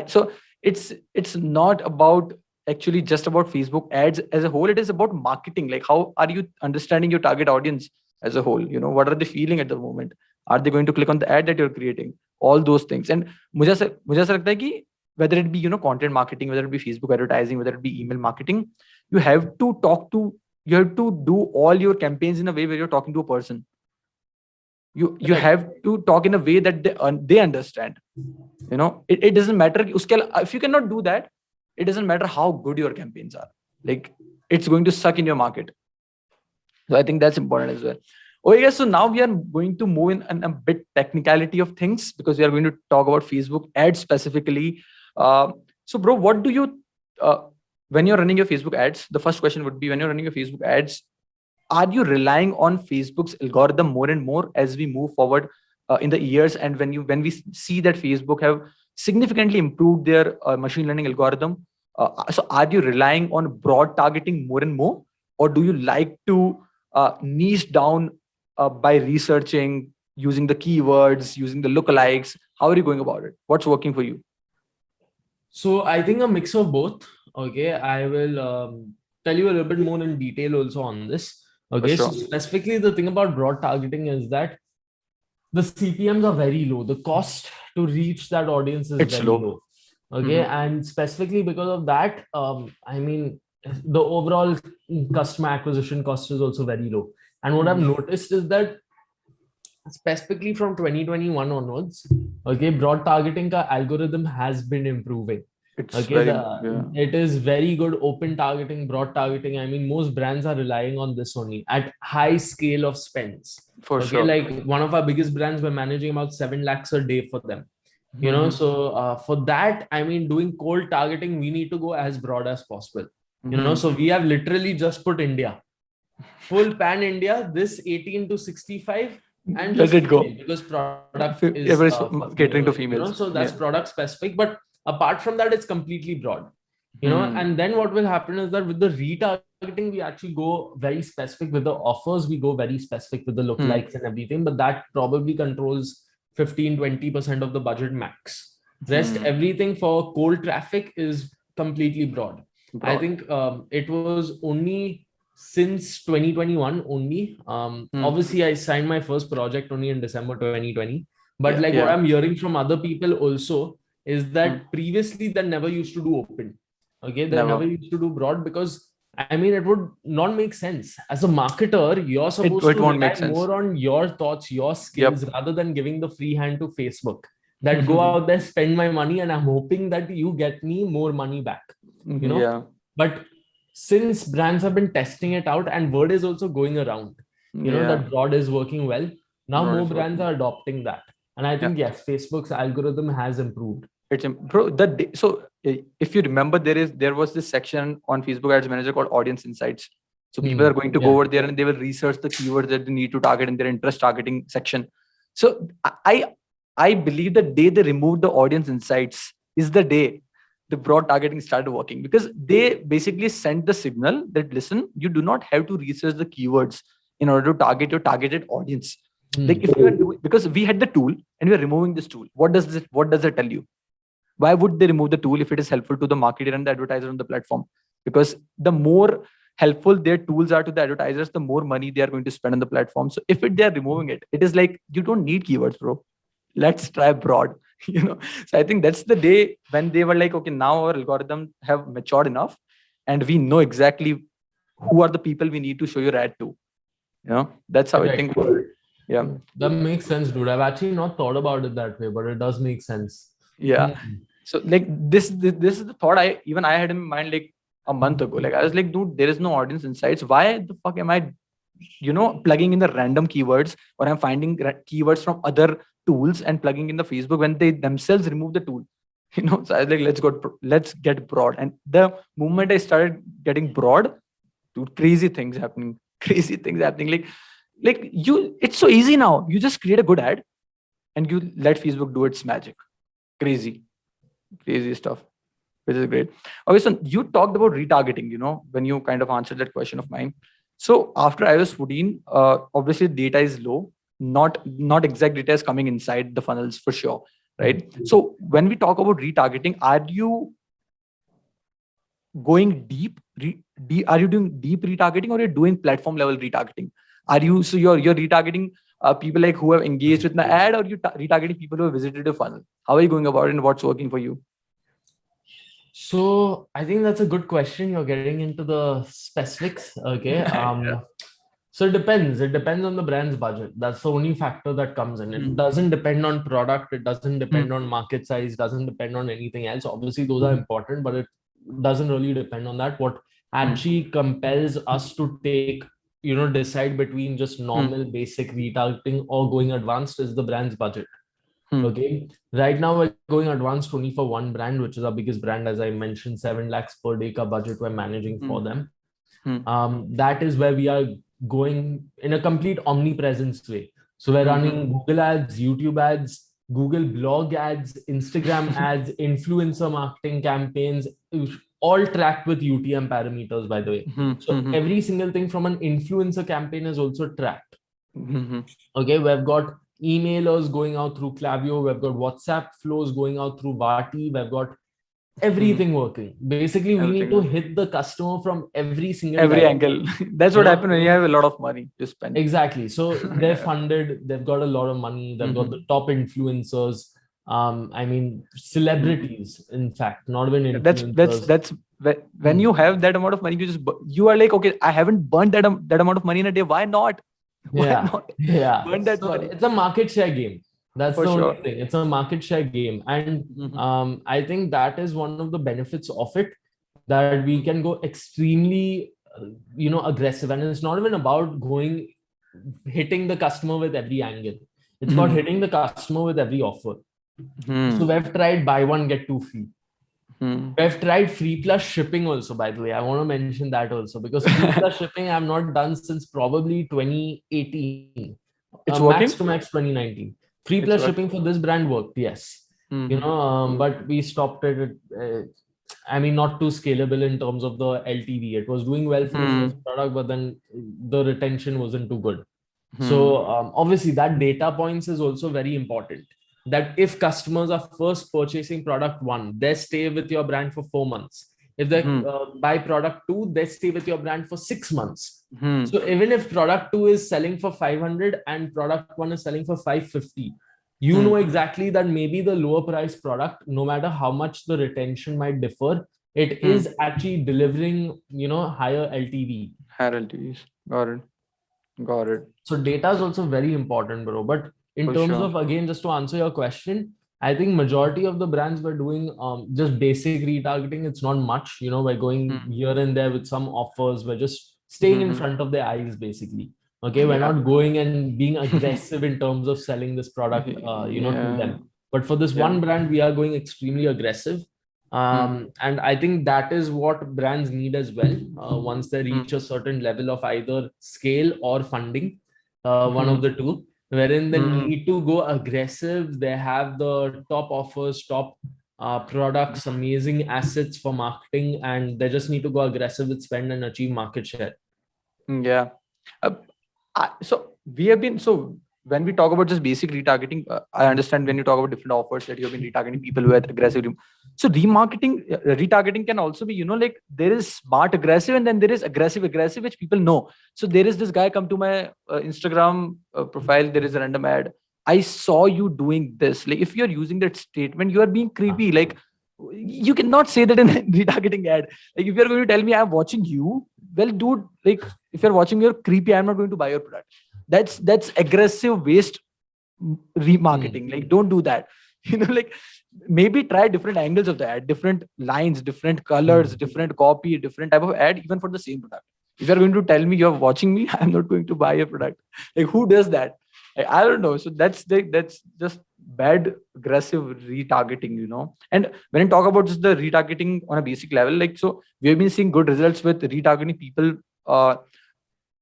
So it's not about actually just about Facebook ads as a whole. It is about marketing. Like, how are you understanding your target audience as a whole? What are they feeling at the moment? Are they going to click on the ad that you're creating? All those things. And मुझे ऐसा लगता है कि whether it be content marketing, whether it be Facebook advertising, whether it be email marketing, you have to talk to you have to do all your campaigns in a way where you're talking to a person. You have to talk in a way that they understand. It doesn't matter. If you cannot do that, it doesn't matter how good your campaigns are. Like, it's going to suck in your market. So I think that's important as well. Okay, guys, so now we are going to move in a bit technicality of things, because we are going to talk about Facebook ads specifically. So bro, what do you, when you're running your Facebook ads, the first question would be, when you're running your Facebook ads, are you relying on Facebook's algorithm more and more as we move forward in the years? And when we see that Facebook have significantly improved their machine learning algorithm, so are you relying on broad targeting more and more, or do you like to niche down by researching, using the keywords, using the lookalikes? How are you going about it? What's working for you? So I think a mix of both. Okay, I will tell you a little bit more in detail also on this. Okay, Sure. so specifically the thing about broad targeting is that the CPMs are very low. The cost to reach that audience is very low. Okay, and specifically because of that, I mean, the overall customer acquisition cost is also very low. And what I've noticed is that specifically from 2021 onwards, okay, broad targeting ka algorithm has been improving. It is very good. Open targeting, broad targeting. I mean, most brands are relying on this only at high scale of spends. For sure. Like one of our biggest brands, we're managing about 7 lakhs a day for them. So for that, I mean, doing cold targeting, we need to go as broad as possible. So we have literally just put India, full pan India, this 18 to 65, and let it go, because product is catering to females. So that's product specific, but apart from that, it's completely broad. And then what will happen is that with the retargeting, we actually go very specific. With the offers, we go very specific with the lookalikes and everything, but that probably controls 15-20% of the budget max. Rest everything for cold traffic is completely broad. I think it was only since 2021 only. Obviously, I signed my first project only in December 2020. But what I'm hearing from other people also is that previously they never used to do open. Okay, they never used to do broad, because I mean, it would not make sense. As a marketer, you're supposed to rely more on your thoughts, your skills, rather than giving the free hand to Facebook. That go out there, spend my money, and I'm hoping that you get me more money back. But since brands have been testing it out and word is also going around, that broad is working well. Now more brands are adopting that. And I think, yes, Facebook's algorithm has improved. So if you remember, there was this section on Facebook Ads Manager called Audience Insights. So people are going to go over there and they will research the keywords that they need to target in their interest targeting section. So I believe the day they removed the Audience Insights is the day the broad targeting started working, because they basically sent the signal that, listen, you do not have to research the keywords in order to target your targeted audience. Like, if you are doing, because we had the tool and we are removing this tool, what does it tell you? Why would they remove the tool if it is helpful to the marketer and the advertiser on the platform? Because the more helpful their tools are to the advertisers, the more money they are going to spend on the platform. So if they are removing it, it is like, you don't need keywords, bro. Let's try broad. So I think that's the day when they were like, okay, now our algorithm have matured enough and we know exactly who are the people we need to show your ad to. That's how I think. Yeah, that makes sense, dude. I've actually not thought about it that way, but it does make sense. So like this is the thought I had in mind like a month ago. Like, I was like, dude, there is no audience insights. Why the fuck am I plugging in the random keywords, or I'm finding keywords from other tools and plugging in the Facebook when they themselves remove the tool? So I was like, let's get broad. And the moment I started getting broad, dude, crazy things happening. Like it's so easy now. You just create a good ad and you let Facebook do its magic. Crazy stuff, which is great. Okay, so you talked about retargeting, when you kind of answered that question of mine. So after iOS 14, obviously data is low, not exact data is coming inside the funnels for sure, right? So when we talk about retargeting, are you going deep? Are you doing deep retargeting, or you're doing platform level retargeting? You're retargeting people like who have engaged with the ad, or you retargeting people who have visited your funnel? How are you going about it, and what's working for you? So I think that's a good question. You're getting into the specifics. Okay. Yeah. So it depends. It depends on the brand's budget. That's the only factor that comes in. It Hmm. doesn't depend on product. It doesn't depend Hmm. on market size. Doesn't depend on anything else. Obviously, those are important, but it doesn't really depend on that. What Hmm. actually compels us to take, decide between just Hmm. normal basic retargeting or going advanced is the brand's budget. Hmm. Okay. Right now, we're going advanced only for one brand, which is our biggest brand. As I mentioned, 7 lakhs per day ka budget we're managing Hmm. for them. Hmm. That is where we are going in a complete omnipresence way. So we're Hmm. running Google ads, YouTube ads, Google blog ads, Instagram ads, influencer marketing campaigns, all tracked with UTM parameters, by the way. Hmm. So Hmm. every single thing from an influencer campaign is also tracked. Hmm. Okay, we've got emailers going out through Klaviyo, we've got WhatsApp flows going out through Vati, we've got Hmm. everything working. Basically, we need to Everything. hit the customer from every single Every direction. angle. That's You what know, happens when you have a lot of money to spend. exactly. So they're Yeah. funded, they've got a lot of money, they've got the Hmm. top influencers, I mean, Hmm. celebrities, in fact, not even Yeah, influencers. that's when Hmm. you have that amount of money, you are like, okay, I haven't burned that amount of money in a day. Why not? Why Yeah, not yeah. burn that So money? it's a market share game. That's For the only sure. thing. It's a market share game. And Hmm. I think that is one of the benefits of it, that we can go extremely, aggressive. And it's not even about going hitting the customer with every angle. It's about Hmm. hitting the customer with every offer. So Hmm. we've tried buy one, get two free. Hmm. We've tried free plus shipping also, by the way. I want to mention that also because free plus shipping I've not done since probably 2018, It's max to working. max 2019. Free plus It's shipping working. for this brand worked, yes. Hmm. But we stopped it. I mean, not too scalable in terms of the LTV. It was doing well for the first Hmm. product, but then the retention wasn't too good. Hmm. So obviously that data points is also very important. That if customers are first purchasing product one, they stay with your brand for 4 months. If they Hmm. buy product two, they stay with your brand for 6 months. Hmm. So even if product two is selling for 500 and product one is selling for 550, you Hmm. know exactly that maybe the lower price product, no matter how much the retention might differ, it Hmm. is actually delivering, higher LTV. Harold Lewis. Got it. Got it. So data is also very important, bro. But in For terms sure. of, again, just to answer your question, I think majority of the brands were doing just basic retargeting. It's not much, we're going Hmm. here and there with some offers. We're just staying in Hmm. front of their eyes, basically. Okay, we're Yeah. not going and being aggressive in terms of selling this product, to Yeah. them. But for this Yeah. one brand, we are going extremely aggressive. Hmm. And I think that is what brands need as well. Once they reach Hmm. a certain level of either scale or funding, one Hmm. of the two, wherein they Hmm. need to go aggressive. They have the top offers, top products, amazing assets for marketing, and they just need to go aggressive with spend and achieve market share. Yeah. Uh, so we have been so when we talk about just basic retargeting, I understand when you talk about different offers that you have been retargeting people with aggressive. So remarketing, retargeting can also be, like there is smart aggressive and then there is aggressive aggressive, which people know. So there is this guy come to my Instagram profile. There is a random ad. I saw you doing this. Like if you are using that statement, you are being creepy. Like you cannot say that in a retargeting ad. Like if you are going to tell me I'm watching you, well, dude, like if you're watching me, you're creepy, I'm not going to buy your product. That's aggressive waste Hmm. remarketing. Like don't do that. Like maybe try different angles of the ad, different lines, different colors, Hmm. different copy, different type of ad, even for the same product. If you're going to tell me you're watching me, I'm not going to buy your product. Like who does that? Like, I don't know. So that's just bad aggressive retargeting. And when I talk about just the retargeting on a basic level, like so we have been seeing good results with retargeting people uh,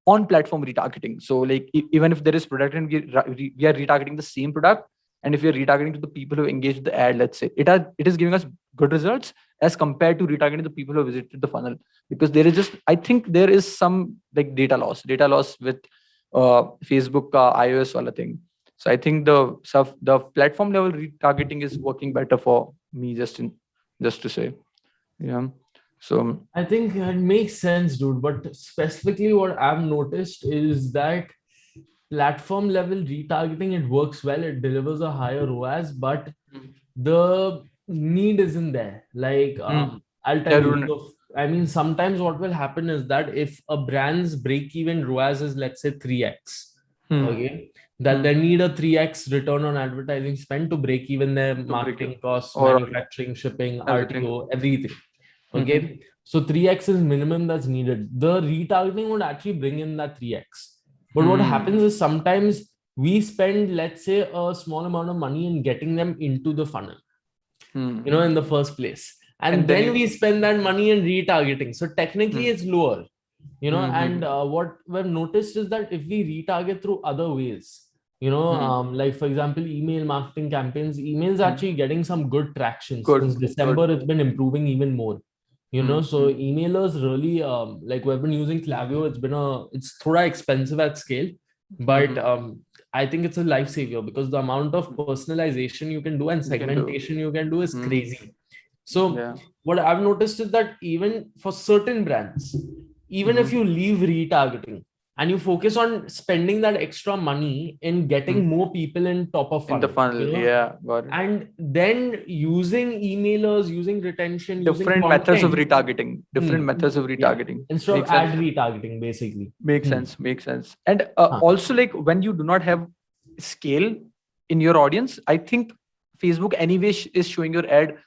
on platform retargeting. So like even if there is product and we are retargeting the same product, and if we are retargeting to the people who engage with the ad, let's say it is giving us good results as compared to retargeting the people who visited the funnel, because there is just, I think there is some like data loss with Facebook iOS wala thing. So I think the platform level retargeting is working better for me, just to say. Yeah. So I think it makes sense, dude. But specifically, what I've noticed is that platform level retargeting, it works well, it delivers a higher ROAS, but mm, the need isn't there. Like, mm, I'll tell you. So, I mean, sometimes what will happen is that if a brand's break-even ROAS is, let's say, 3x, okay, that they need a 3x return on advertising spend to break even their marketing costs, manufacturing, shipping, RTO, everything. Okay, so 3x is minimum that's needed. The retargeting would actually bring in that 3x. But what happens is sometimes we spend, let's say, a small amount of money in getting them into the funnel, you know, in the first place. And then we spend that money in retargeting. So technically it's lower, you know, and what we've noticed is that if we retarget through other ways, you know, like for example, email marketing campaigns, email's actually getting some good traction. Since December, it's been improving even more. You know, so emailers really, like we've been using Klaviyo, it's thoda expensive at scale, but I think it's a lifesaver because the amount of personalization you can do and segmentation you can do is crazy. So what I've noticed is that even for certain brands, even if you leave retargeting and you focus on spending that extra money in getting more people in top of funnel, in the funnel, you know? Got it. And then using emailers, using retention, different methods of retargeting, instead of ad retargeting, basically. Makes sense. And also, like when you do not have scale in your audience, I think Facebook anyway is showing your ad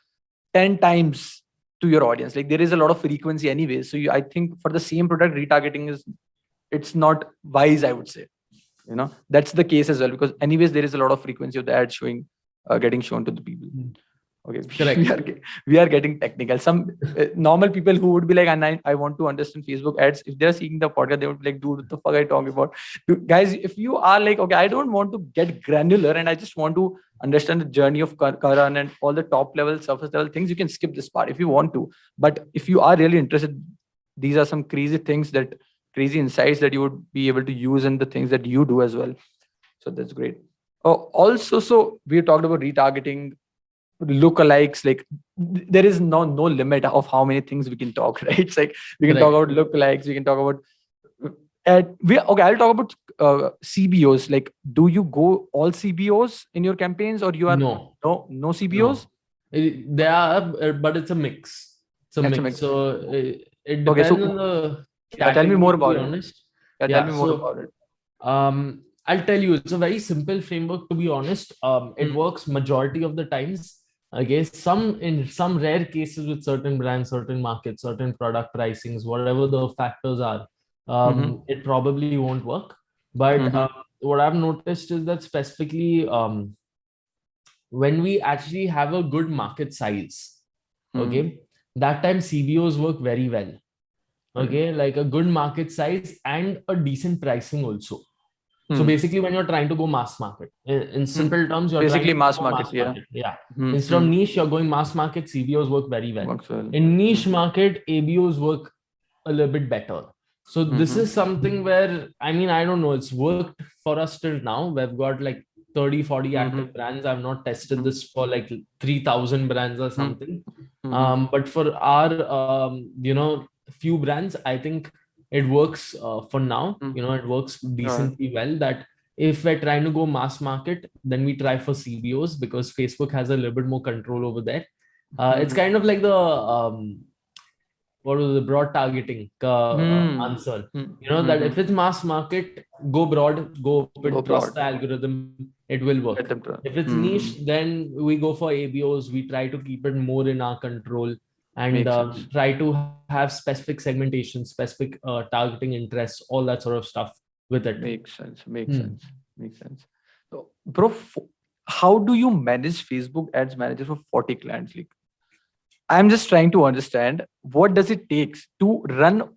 10 times to your audience. Like there is a lot of frequency anyway. So I think for the same product, retargeting it's not wise, I would say. You know, that's the case as well, because anyways, there is a lot of frequency of the ad showing, getting shown to the people. Okay, correct. We are getting technical. Some normal people who would be like, I want to understand Facebook ads. If they're seeing the podcast, they would be like, dude, what the fuck are you talking about? Guys, if you are like, okay, I don't want to get granular and I just want to understand the journey of Karan and all the top level, surface level things, you can skip this part if you want to. But if you are really interested, these are some crazy things crazy insights that you would be able to use in the things that you do as well. So that's great. Oh, also, so we talked about retargeting, lookalikes. Like there is no limit of how many things we can talk, right? It's like we can talk about lookalikes, we can talk about I'll talk about CBOs. Like, do you go all CBOs in your campaigns, or you are no CBOs? No. They are, but it's a mix. It's a mix. So it depends on the category. Tell me more about it. Tell me more about it. I'll tell you, it's a very simple framework, to be honest. It works majority of the times. Okay, in some rare cases with certain brands, certain markets, certain product pricings, whatever the factors are, it probably won't work. But what I've noticed is that specifically when we actually have a good market size, okay, that time CBOs work very well. Okay, like a good market size and a decent pricing also. So basically, when you're trying to go mass market, in simple terms, you're basically trying to mass market. Instead of niche, you're going mass market. CBOs work very well. In niche market, ABOs work a little bit better. So this is something where, I mean, I don't know, it's worked for us till now. We've got like 30, 40 active brands. I've not tested this for like 3,000 brands or something. But for our, few brands, I think it works for now. It works decently well. That if we're trying to go mass market, then we try for CBOs because Facebook has a little bit more control over there. It's kind of like the what was the broad targeting answer. That if it's mass market, go broad, go open, trust the algorithm, it will work. If it's niche, then we go for ABOs. We try to keep it more in our control and try to have specific segmentation, specific targeting interests, all that sort of stuff with it. Makes sense. So, bro, how do you manage Facebook Ads Manager for 40 clients? Like, I'm just trying to understand, what does it take to run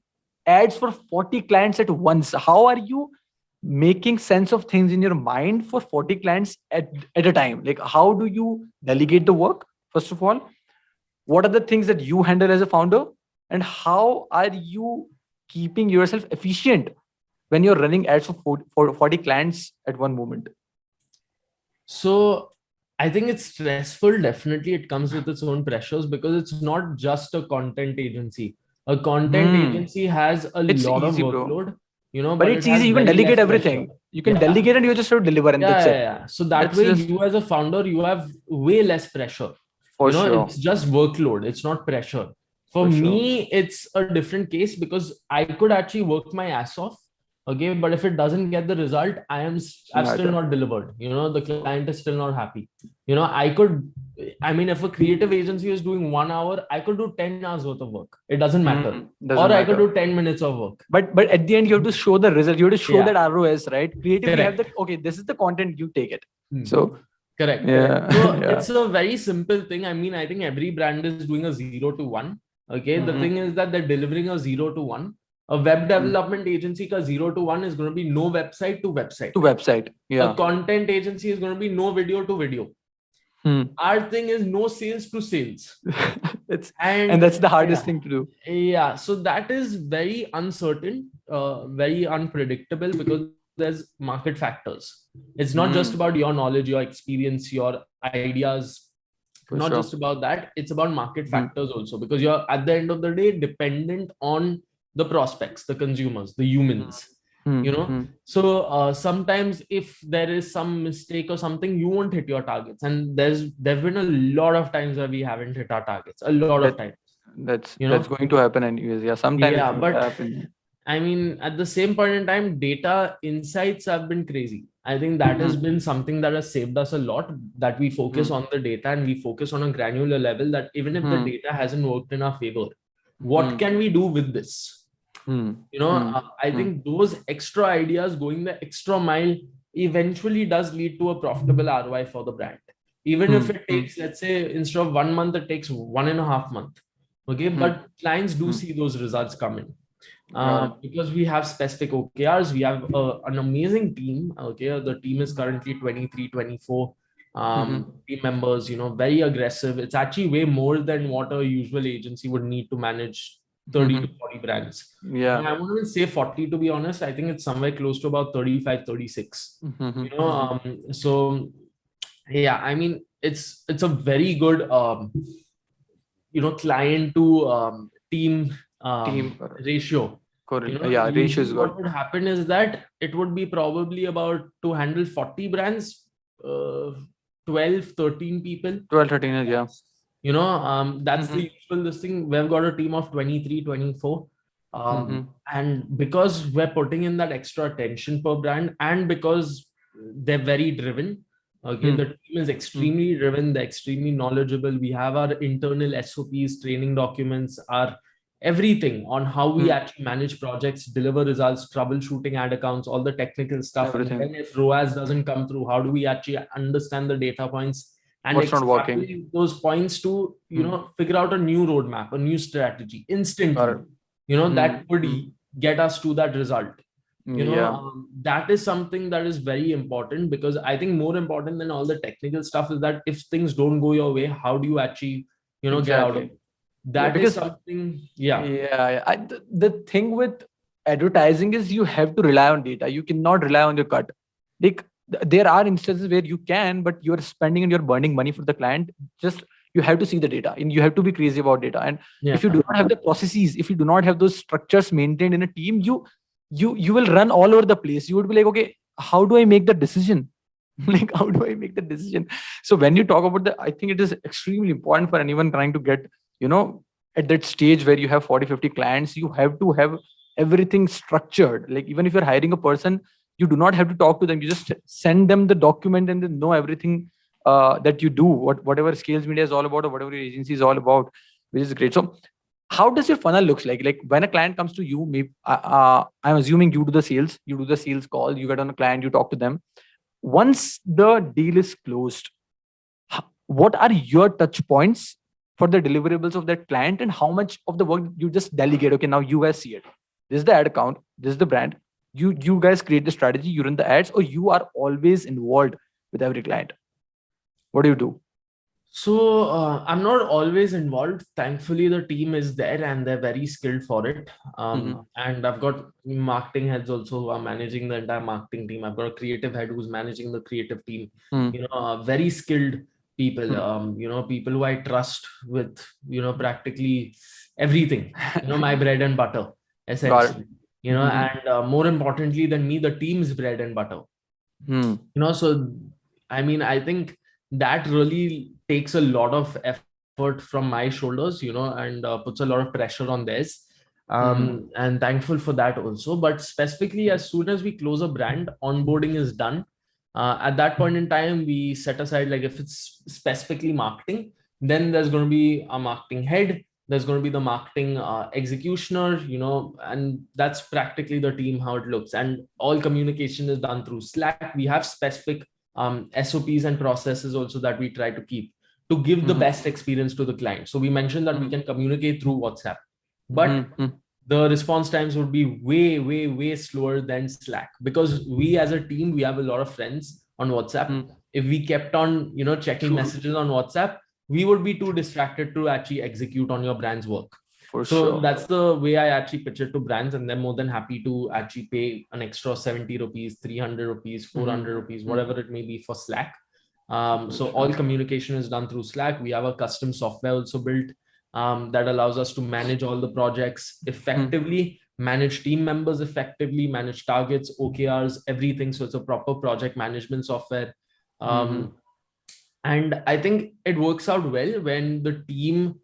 ads for 40 clients at once? How are you making sense of things in your mind for 40 clients at a time? Like, how do you delegate the work, first of all? What are the things that you handle as a founder? And how are you keeping yourself efficient when you're running ads for 40 clients at one moment? So I think it's stressful. Definitely, it comes with its own pressures because it's not just a content agency. A content agency has a lot of workload, but it's easy. You can delegate everything. Pressure. You can delegate and you just have to deliver. And that's it. So that way, you as a founder, you have way less pressure. It's just workload. It's not pressure. For me, it's a different case because I could actually work my ass off. Okay, but if it doesn't get the result, I've still not delivered. The client is still not happy. If a creative agency is doing 1 hour, I could do 10 hours worth of work. It doesn't matter. I could do 10 minutes of work. But at the end, you have to show the result. You have to show that ROS, right? Creatively, have this is the content, you take it. So correct. So it's a very simple thing. I think every brand is doing a 0 to 1. Okay. The thing is that they're delivering a 0 to 1. A web development agency ka 0 to 1 is going to be no website to website. To website. Yeah. A content agency is going to be no video to video. Our thing is no sales to sales. and that's the hardest thing to do. Yeah. So that is very uncertain, very unpredictable because there's market factors. It's not just about your knowledge, your experience, your ideas. Not just about that. It's about market factors also, because you're at the end of the day dependent on the prospects, the consumers, the humans. So sometimes if there is some mistake or something, you won't hit your targets, and there've been a lot of times where we haven't hit our targets. A lot of times. That's going to happen anyways. Yeah, sometimes. Yeah, but at the same point in time, data insights have been crazy. I think that has been something that has saved us a lot, that we focus on the data and we focus on a granular level, that even if the data hasn't worked in our favor, what can we do with this? I think those extra ideas, going the extra mile, eventually does lead to a profitable ROI for the brand. Even if it takes, let's say, instead of 1 month, it takes 1.5 months. Okay, but clients do see those results coming. Because we have specific OKRs, we have an amazing team. Okay, the team is currently 23, 24 team members, very aggressive. It's actually way more than what a usual agency would need to manage 30 to 40 brands. Yeah. And I wouldn't say 40, to be honest. I think it's somewhere close to about 35, 36. So yeah, it's a very good client to team ratio. Ratio is good. What would happen is that it would be probably about, to handle 40 brands, 12, 13 people. 12, 13, yeah. That's the usual thing. We've got a team of 23, 24. And because we're putting in that extra attention per brand, and because they're very driven, okay, the team is extremely driven, they're extremely knowledgeable. We have our internal SOPs, training documents, our everything on how we actually manage projects, deliver results, troubleshooting ad accounts, all the technical stuff. Everything. And then if ROAS doesn't come through, how do we actually understand the data points and what's not working, those points to figure out a new roadmap, a new strategy instantly. That would get us to that result. That is something that is very important, because I think more important than all the technical stuff is that if things don't go your way, how do you actually get out of it? That is something. The thing with advertising is you have to rely on data. You cannot rely on your gut. Like, there are instances where you can, but you're spending and you're burning money for the client. Just, you have to see the data, and you have to be crazy about data. And if you do not have the processes, if you do not have those structures maintained in a team, you will run all over the place. You would be like, okay, how do I make the decision? Like, how do I make the decision? So when you talk about I think it is extremely important for anyone trying to get, at that stage where you have 40, 50 clients, you have to have everything structured. Like, even if you're hiring a person, you do not have to talk to them. You just send them the document and they know everything that you do, whatever Scalez Media is all about, or whatever your agency is all about, which is great. So how does your funnel looks like? Like, when a client comes to you, maybe I'm assuming you do the sales call, you get on a client, you talk to them. Once the deal is closed, what are your touch points for the deliverables of that client, and how much of the work you just delegate? Okay, now you guys see it. This is the ad account. This is the brand. You guys create the strategy, you run the ads, or you are always involved with every client? What do you do? So I'm not always involved. Thankfully, the team is there and they're very skilled for it. And I've got marketing heads also who are managing the entire marketing team. I've got a creative head who's managing the creative team. Very skilled people. People who I trust with practically everything. My bread and butter, essentially. And more importantly than me, the team's bread and butter. So I think that really takes a lot of effort from my shoulders, and puts a lot of pressure on theirs. And thankful for that also. But specifically, as soon as we close a brand, onboarding is done. At that point in time, we set aside, like if it's specifically marketing, then there's going to be a marketing head, there's going to be the marketing executioner, and that's practically the team, how it looks. And all communication is done through Slack. We have specific SOPs and processes also that we try to keep to give the best experience to the client. So we mentioned that we can communicate through WhatsApp, but the response times would be way, way, way slower than Slack, because we as a team, we have a lot of friends on WhatsApp. If we kept on, checking messages on WhatsApp, we would be too distracted to actually execute on your brand's work. So that's the way I actually pitch it to brands, and they're more than happy to actually pay an extra 70 rupees, 300 rupees, 400 rupees, whatever it may be for Slack. So all communication is done through Slack. We have a custom software also built that allows us to manage all the projects effectively, manage team members effectively, manage targets, OKRs, everything. So it's a proper project management software. And I think it works out well when the team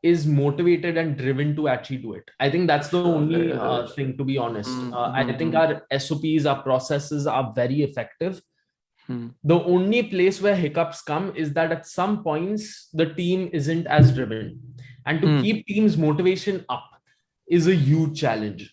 is motivated and driven to actually do it. I think that's the only thing, to be honest. I think our SOPs, our processes are very effective. The only place where hiccups come is that at some points the team isn't as driven, and to keep teams motivation up is a huge challenge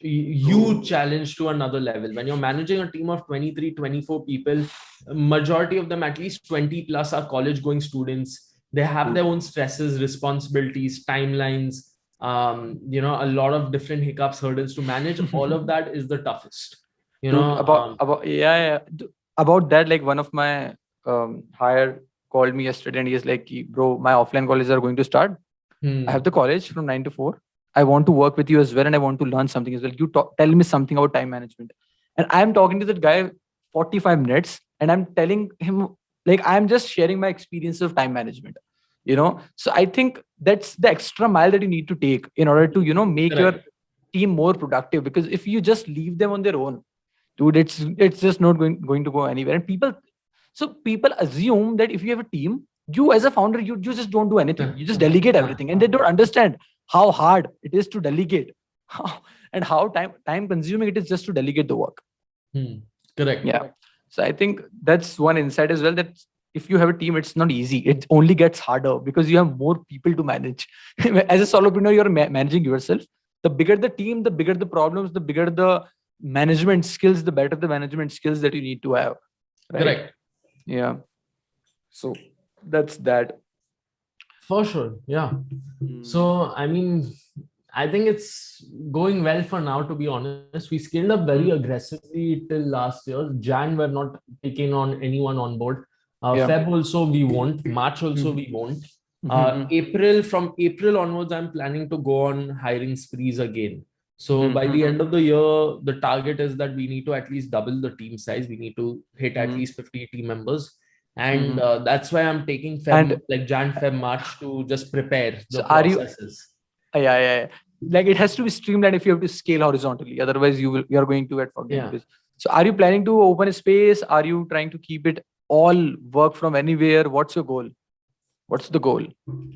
to another level. When you're managing a team of 23, 24 people, majority of them, at least 20 plus, are college going students. They have their own stresses, responsibilities, timelines, a lot of different hiccups, hurdles to manage. All of that is the toughest, about that, like one of my hire called me yesterday and he's like, bro, my offline colleges are going to start. I have the college from 9 to 4. I want to work with you as well, and I want to learn something as well. You tell me something about time management. And I'm talking to that guy 45 minutes and I'm telling him, like, I'm just sharing my experience of time management, So I think that's the extra mile that you need to take in order to, make your team more productive. Because if you just leave them on their own, dude, it's just not going to go anywhere. And people assume that if you have a team, you as a founder, you just don't do anything. You just delegate everything, and they don't understand how hard it is to delegate, and how time consuming it is just to delegate the work. Correct. Yeah. So I think that's one insight as well, that if you have a team, it's not easy. It only gets harder because you have more people to manage. As a solopreneur, you're managing yourself. The bigger the team, the bigger the problems, the bigger the management skills, the better the management skills that you need to have. Right? Correct. Yeah. So that's that. For sure. Yeah. So, I mean, I think it's going well for now, to be honest. We scaled up very aggressively till last year. Jan, we're not taking on anyone on board. Feb also we won't. March also we won't. From April onwards, I'm planning to go on hiring sprees again. So by the end of the year, the target is that we need to at least double the team size. We need to hit at least 50 team members. And that's why I'm taking Jan, Feb, March to just prepare the processes. Yeah. Like it has to be streamlined if you have to scale horizontally. Otherwise, you're going to get forgotten. So are you planning to open a space? Are you trying to keep it all work from anywhere? What's your goal? What's the goal?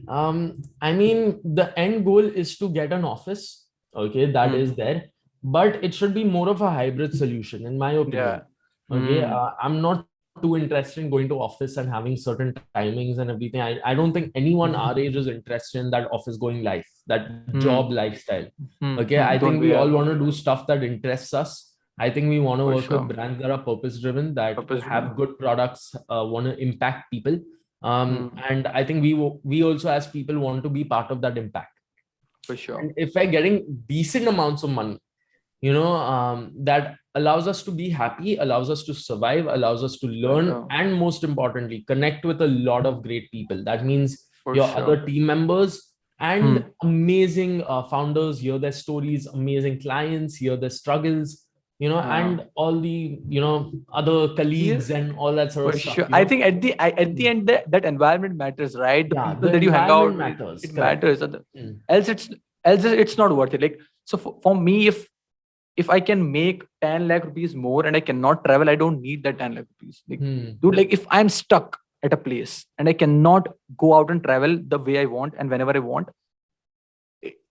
I mean, the end goal is to get an office. Okay, that is there. But it should be more of a hybrid solution, in my opinion. Okay, I'm not too interested in going to office and having certain timings and everything. I don't think anyone our age is interested in that office going life, that job lifestyle. Okay, I think we all want to do stuff that interests us. I think we want to work with brands that are purpose driven, that have good products, want to impact people. And I think we also as people want to be part of that impact. For sure. And if we're getting decent amounts of money, that allows us to be happy, allows us to survive, allows us to learn, and most importantly, connect with a lot of great people. That means other team members and amazing founders, hear their stories, amazing clients, hear their struggles, and all the, other colleagues and all that sort of stuff. Sure. I think at the end, that environment matters, right? The people that you hang out with, it matters. Else it's not worth it. Like, so for me, if I can make 10 lakh rupees more and I cannot travel, I don't need that 10 lakh rupees. Like, dude, like if I'm stuck at a place and I cannot go out and travel the way I want and whenever I want,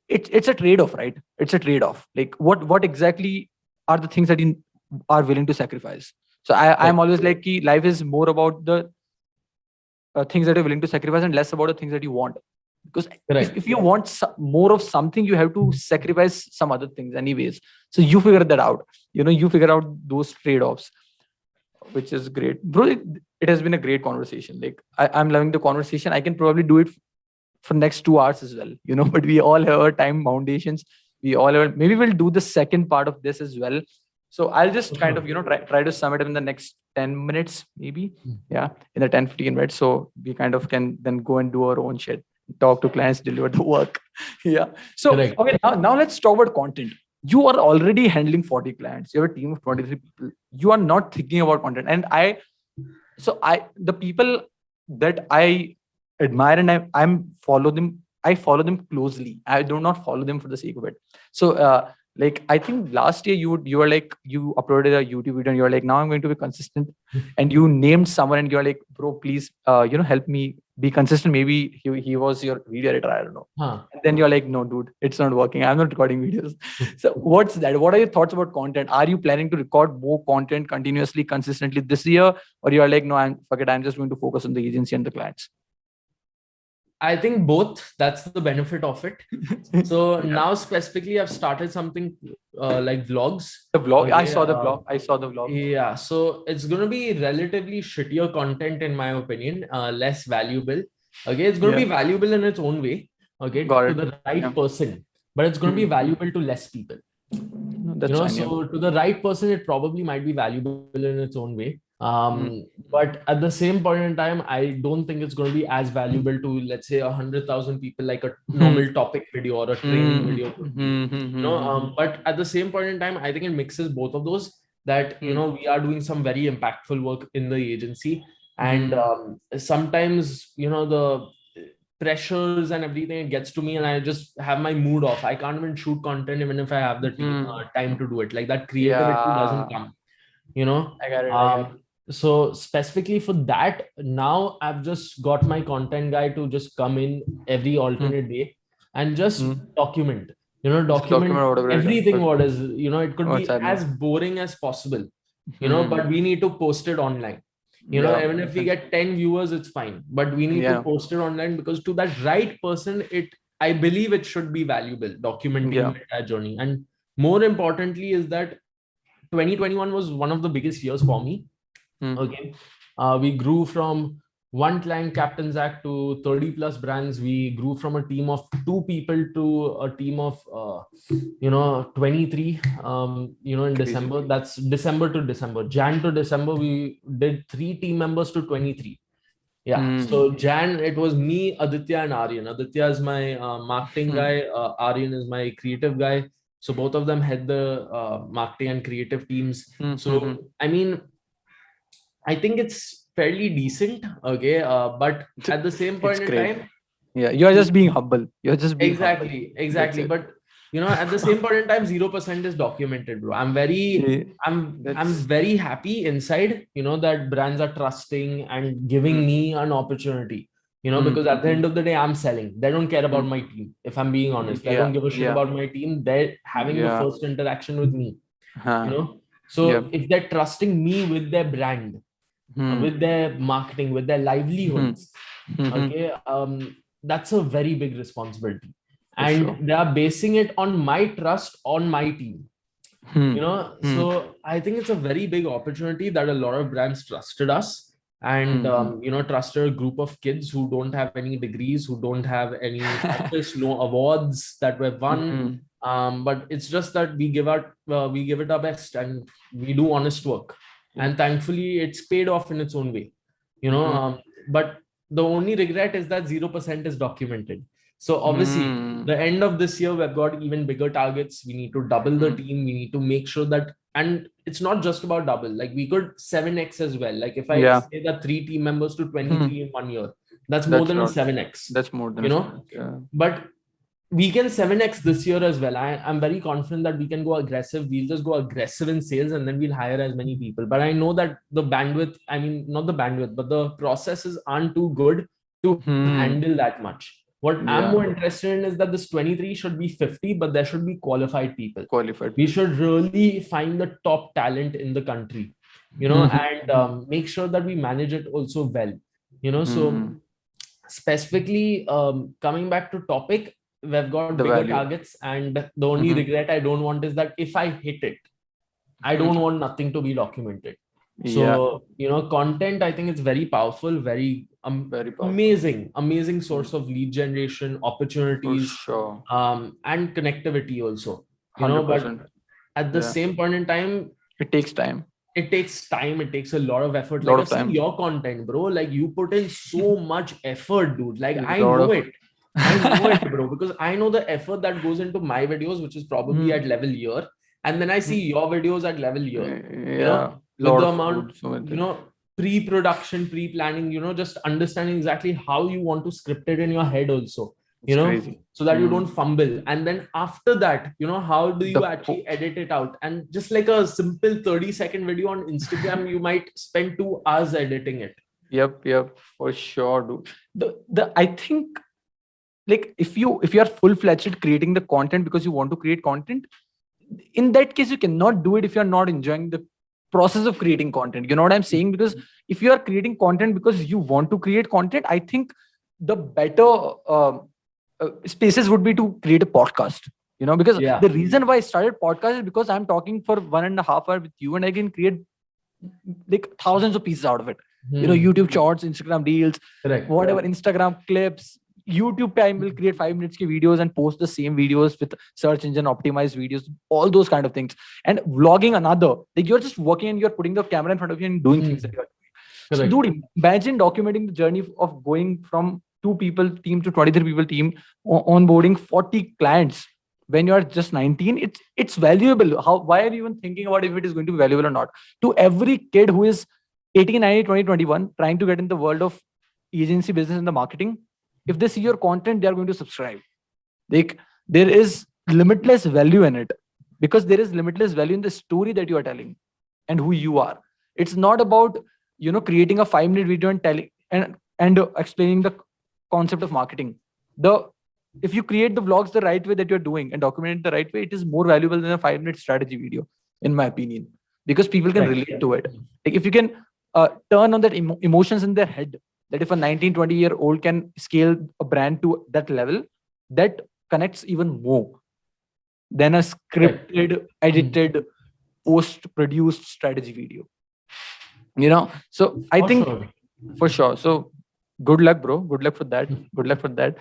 it's a trade-off, right? It's a trade-off. Like what exactly are the things that you are willing to sacrifice? So I'm always like, life is more about the things that you're willing to sacrifice and less about the things that you want. Because if you want more of something, you have to sacrifice some other things anyways. So you figure that out. You figure out those trade-offs, which is great, bro. It has been a great conversation. Like I'm loving the conversation. I can probably do it for next 2 hours as well. But we all have our time foundations. We all have, maybe we'll do the second part of this as well. So I'll just kind of try to sum it in the next 10 minutes, maybe. Yeah, in the 10-15 minutes. So we kind of can then go and do our own shit, talk to clients, deliver the work. Yeah. So okay, now let's talk about content. You are already handling 40 clients. You have a team of 23 people. You are not thinking about content. And the people that I admire and I follow them closely. I do not follow them for the sake of it. So like I think last year you were like, you uploaded a YouTube video and you're like, now I'm going to be consistent. And you named someone and you're like, bro, please help me be consistent. Maybe he was your video editor, I don't know. And then you're like, no dude, it's not working, I'm not recording videos. So what's that? What are your thoughts about content? Are you planning to record more content continuously, consistently this year? Or you're like, no, I'm just going to focus on the agency and the clients? I think both. That's the benefit of it. So now specifically, I've started something like vlogs. The vlog. Okay. I saw the vlog. Yeah. So it's going to be relatively shittier content, in my opinion, less valuable. Okay. It's going to be valuable in its own way. Okay. To the right person, but it's going to be valuable to less people. So to the right person, it probably might be valuable in its own way. But at the same point in time, I don't think it's going to be as valuable to, let's say, 100,000 people like a normal topic video or a training video. But at the same point in time, I think it mixes both of those, that, we are doing some very impactful work in the agency. And sometimes, the pressures and everything, it gets to me and I just have my mood off. I can't even shoot content even if I have the time to do it. Like that creativity doesn't come, I got it. So specifically for that, now I've just got my content guy to just come in every alternate day and just document, document everything what is, it could be as boring as possible, but we need to post it online. Even if we get 10 viewers, it's fine, but we need to post it online, because to that right person, I believe it should be valuable, documenting that journey. And more importantly is that 2021 was one of the biggest years for me. Okay. We grew from one client, Captain Zach, to 30 plus brands. We grew from a team of 2 people to a team of 23 in December. That's December to December. Jan to December, we did 3 team members to 23. So Jan, it was me, Aditya, and Aryan. Aditya is my marketing guy. Aryan is my creative guy. So both of them had the marketing and creative teams. So I mean, I think it's fairly decent. Okay, but at the same point in time, you're just being humble. You're just being exactly. But at the same point in time, 0% is documented, bro. I'm very happy inside. That brands are trusting and giving me an opportunity. Because at the end of the day, I'm selling. They don't care about my team. If I'm being honest, they don't give a shit about my team. They're having the first interaction with me. So if they're trusting me with their brand, with their marketing, with their livelihoods, okay, that's a very big responsibility. And they are basing it on my trust on my team. So I think it's a very big opportunity that a lot of brands trusted us. And trusted a group of kids who don't have any degrees, who don't have any office, no awards that were won. But it's just that we give it our best and we do honest work. And thankfully, it's paid off in its own way. But the only regret is that 0% is documented. So obviously, the end of this year, we've got even bigger targets. We need to double the team. We need to make sure that, and it's not just about double. Like we could 7x as well. Like if I say that 3 team members to 23 in 1 year, that's more than a 7x. That's more than But we can 7x this year as well. I'm very confident that we can go aggressive. We'll just go aggressive in sales and then we'll hire as many people. But I know that the bandwidth, I mean, not the bandwidth, but the processes aren't too good to handle that much. What I'm more interested in is that this 23 should be 50, but there should be qualified people. We should really find the top talent in the country, you know, and make sure that we manage it also well, you know. So specifically, coming back to topic, we've got the bigger targets, and the only regret I don't want is that if I hit it, I don't want nothing to be documented. So, you know, content, I think it's very powerful, very powerful. amazing source of lead generation, opportunities, and connectivity also, you 100%. Know, but at the same point in time, it takes time. It takes a lot of effort. Like, I've seen your content, bro. Like, you put in so much effort, dude. Like, I know it, bro, because I know the effort that goes into my videos, which is probably at level year. And then I see your videos at level year, you know, with the amount, you know, pre-production, pre-planning, you know, just understanding exactly how you want to script it in your head also, you know, so that you don't fumble. And then after that, you know, how do you actually edit it out? And just like a simple 30-second video on Instagram, you might spend 2 hours editing it. Yep, for sure, dude. I think, like, if you are full-fledged creating the content because you want to create content, in that case, you cannot do it if you're not enjoying the process of creating content. You know what I'm saying? Because if you are creating content because you want to create content, I think the better spaces would be to create a podcast, you know, because the reason why I started podcast is because I'm talking for 1.5 hours with you and I can create like thousands of pieces out of it. You know, YouTube shorts, Instagram reels, whatever, Instagram clips, YouTube time will create 5 minutes videos and post the same videos with search engine optimized videos, all those kind of things. And vlogging another, like, you're just working and you're putting the camera in front of you and doing things that you're doing. So, dude, imagine documenting the journey of going from 2 people team to 23 people team, onboarding 40 clients when you're just 19. It's valuable. Why are you even thinking about if it is going to be valuable or not? To every kid who is 18, 19, 20, 21, trying to get in the world of agency business and the marketing, if they see your content, they are going to subscribe. Like, there is limitless value in it, because there is limitless value in the story that you are telling and who you are. It's not about, you know, creating a 5-minute video and telling and explaining the concept of marketing. If you create the vlogs the right way that you're doing and document it the right way, it is more valuable than a 5-minute strategy video, in my opinion, because people can relate to it. Like, if you can turn on that emotions in their head, that if a 19, 20-year-old can scale a brand to that level, that connects even more than a scripted, edited, post-produced strategy video. You know, so I think for sure. So good luck, bro. Good luck for that. Good luck for that.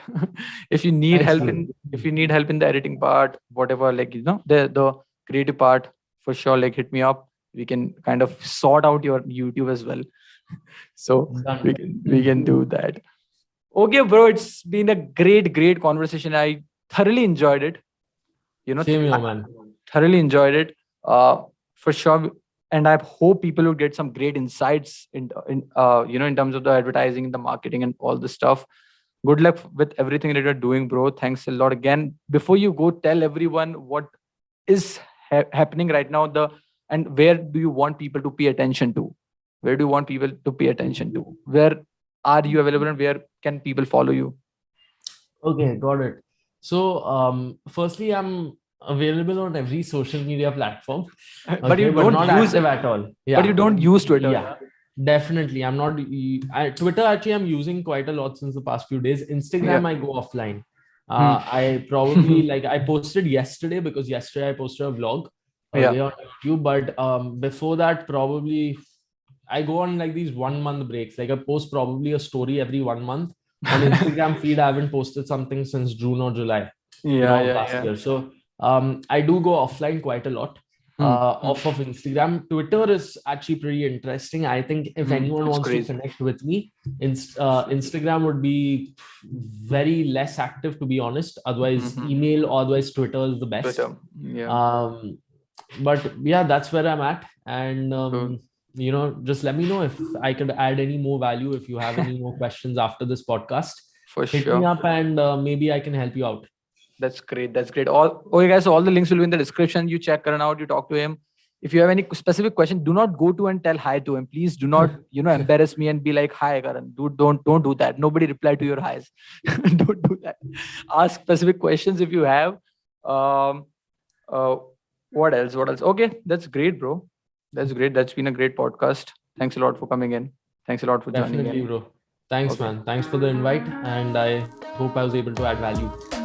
If you need help in the editing part, whatever, like, you know, the creative part, for sure, like, hit me up. We can kind of sort out your YouTube as well. So we can do that. Okay, bro. It's been a great conversation. I thoroughly enjoyed it. You know, same here, man. Thoroughly enjoyed it. For sure. And I hope people will get some great insights in you know, in terms of the advertising, the marketing, and all the stuff. Good luck with everything that you're doing, bro. Thanks a lot again. Before you go, tell everyone what is happening right now, and where do you want people to pay attention to? Where do you want people to pay attention to? Where are you available and where can people follow you? Okay, got it. So, firstly, I'm available on every social media platform, but you don't not use active at all. But you don't use Twitter. Yeah, definitely. I'm not. Twitter, actually, I'm using quite a lot since the past few days. Instagram, I go offline. I probably like, I posted yesterday because yesterday I posted a vlog on YouTube, but before that, probably I go on like these 1-month breaks. Like, I post probably a story every 1 month. On Instagram feed, I haven't posted something since June or July last year. So I do go offline quite a lot off of Instagram. Twitter is actually pretty interesting. I think if anyone wants to connect with me, Instagram would be very less active, to be honest. Otherwise, email or otherwise Twitter is the best. But yeah, that's where I'm at. And you know, just let me know if I could add any more value. If you have any more questions after this podcast, hit me up and maybe I can help you out. That's great. That's great. Okay, guys. So all the links will be in the description. You check Karan out. You talk to him. If you have any specific question, do not go to and tell hi to him. Please do not, embarrass me and be like, "Hi, Karan." Dude, don't do that. Nobody reply to your highs. Don't do that. Ask specific questions if you have. Um, uh, what else? What else? Okay, that's great, bro. That's great. That's been a great podcast. Thanks a lot for coming in. Thanks a lot for joining Definitely, in. bro. Thanks, Okay. man. Thanks for the invite, and I hope I was able to add value.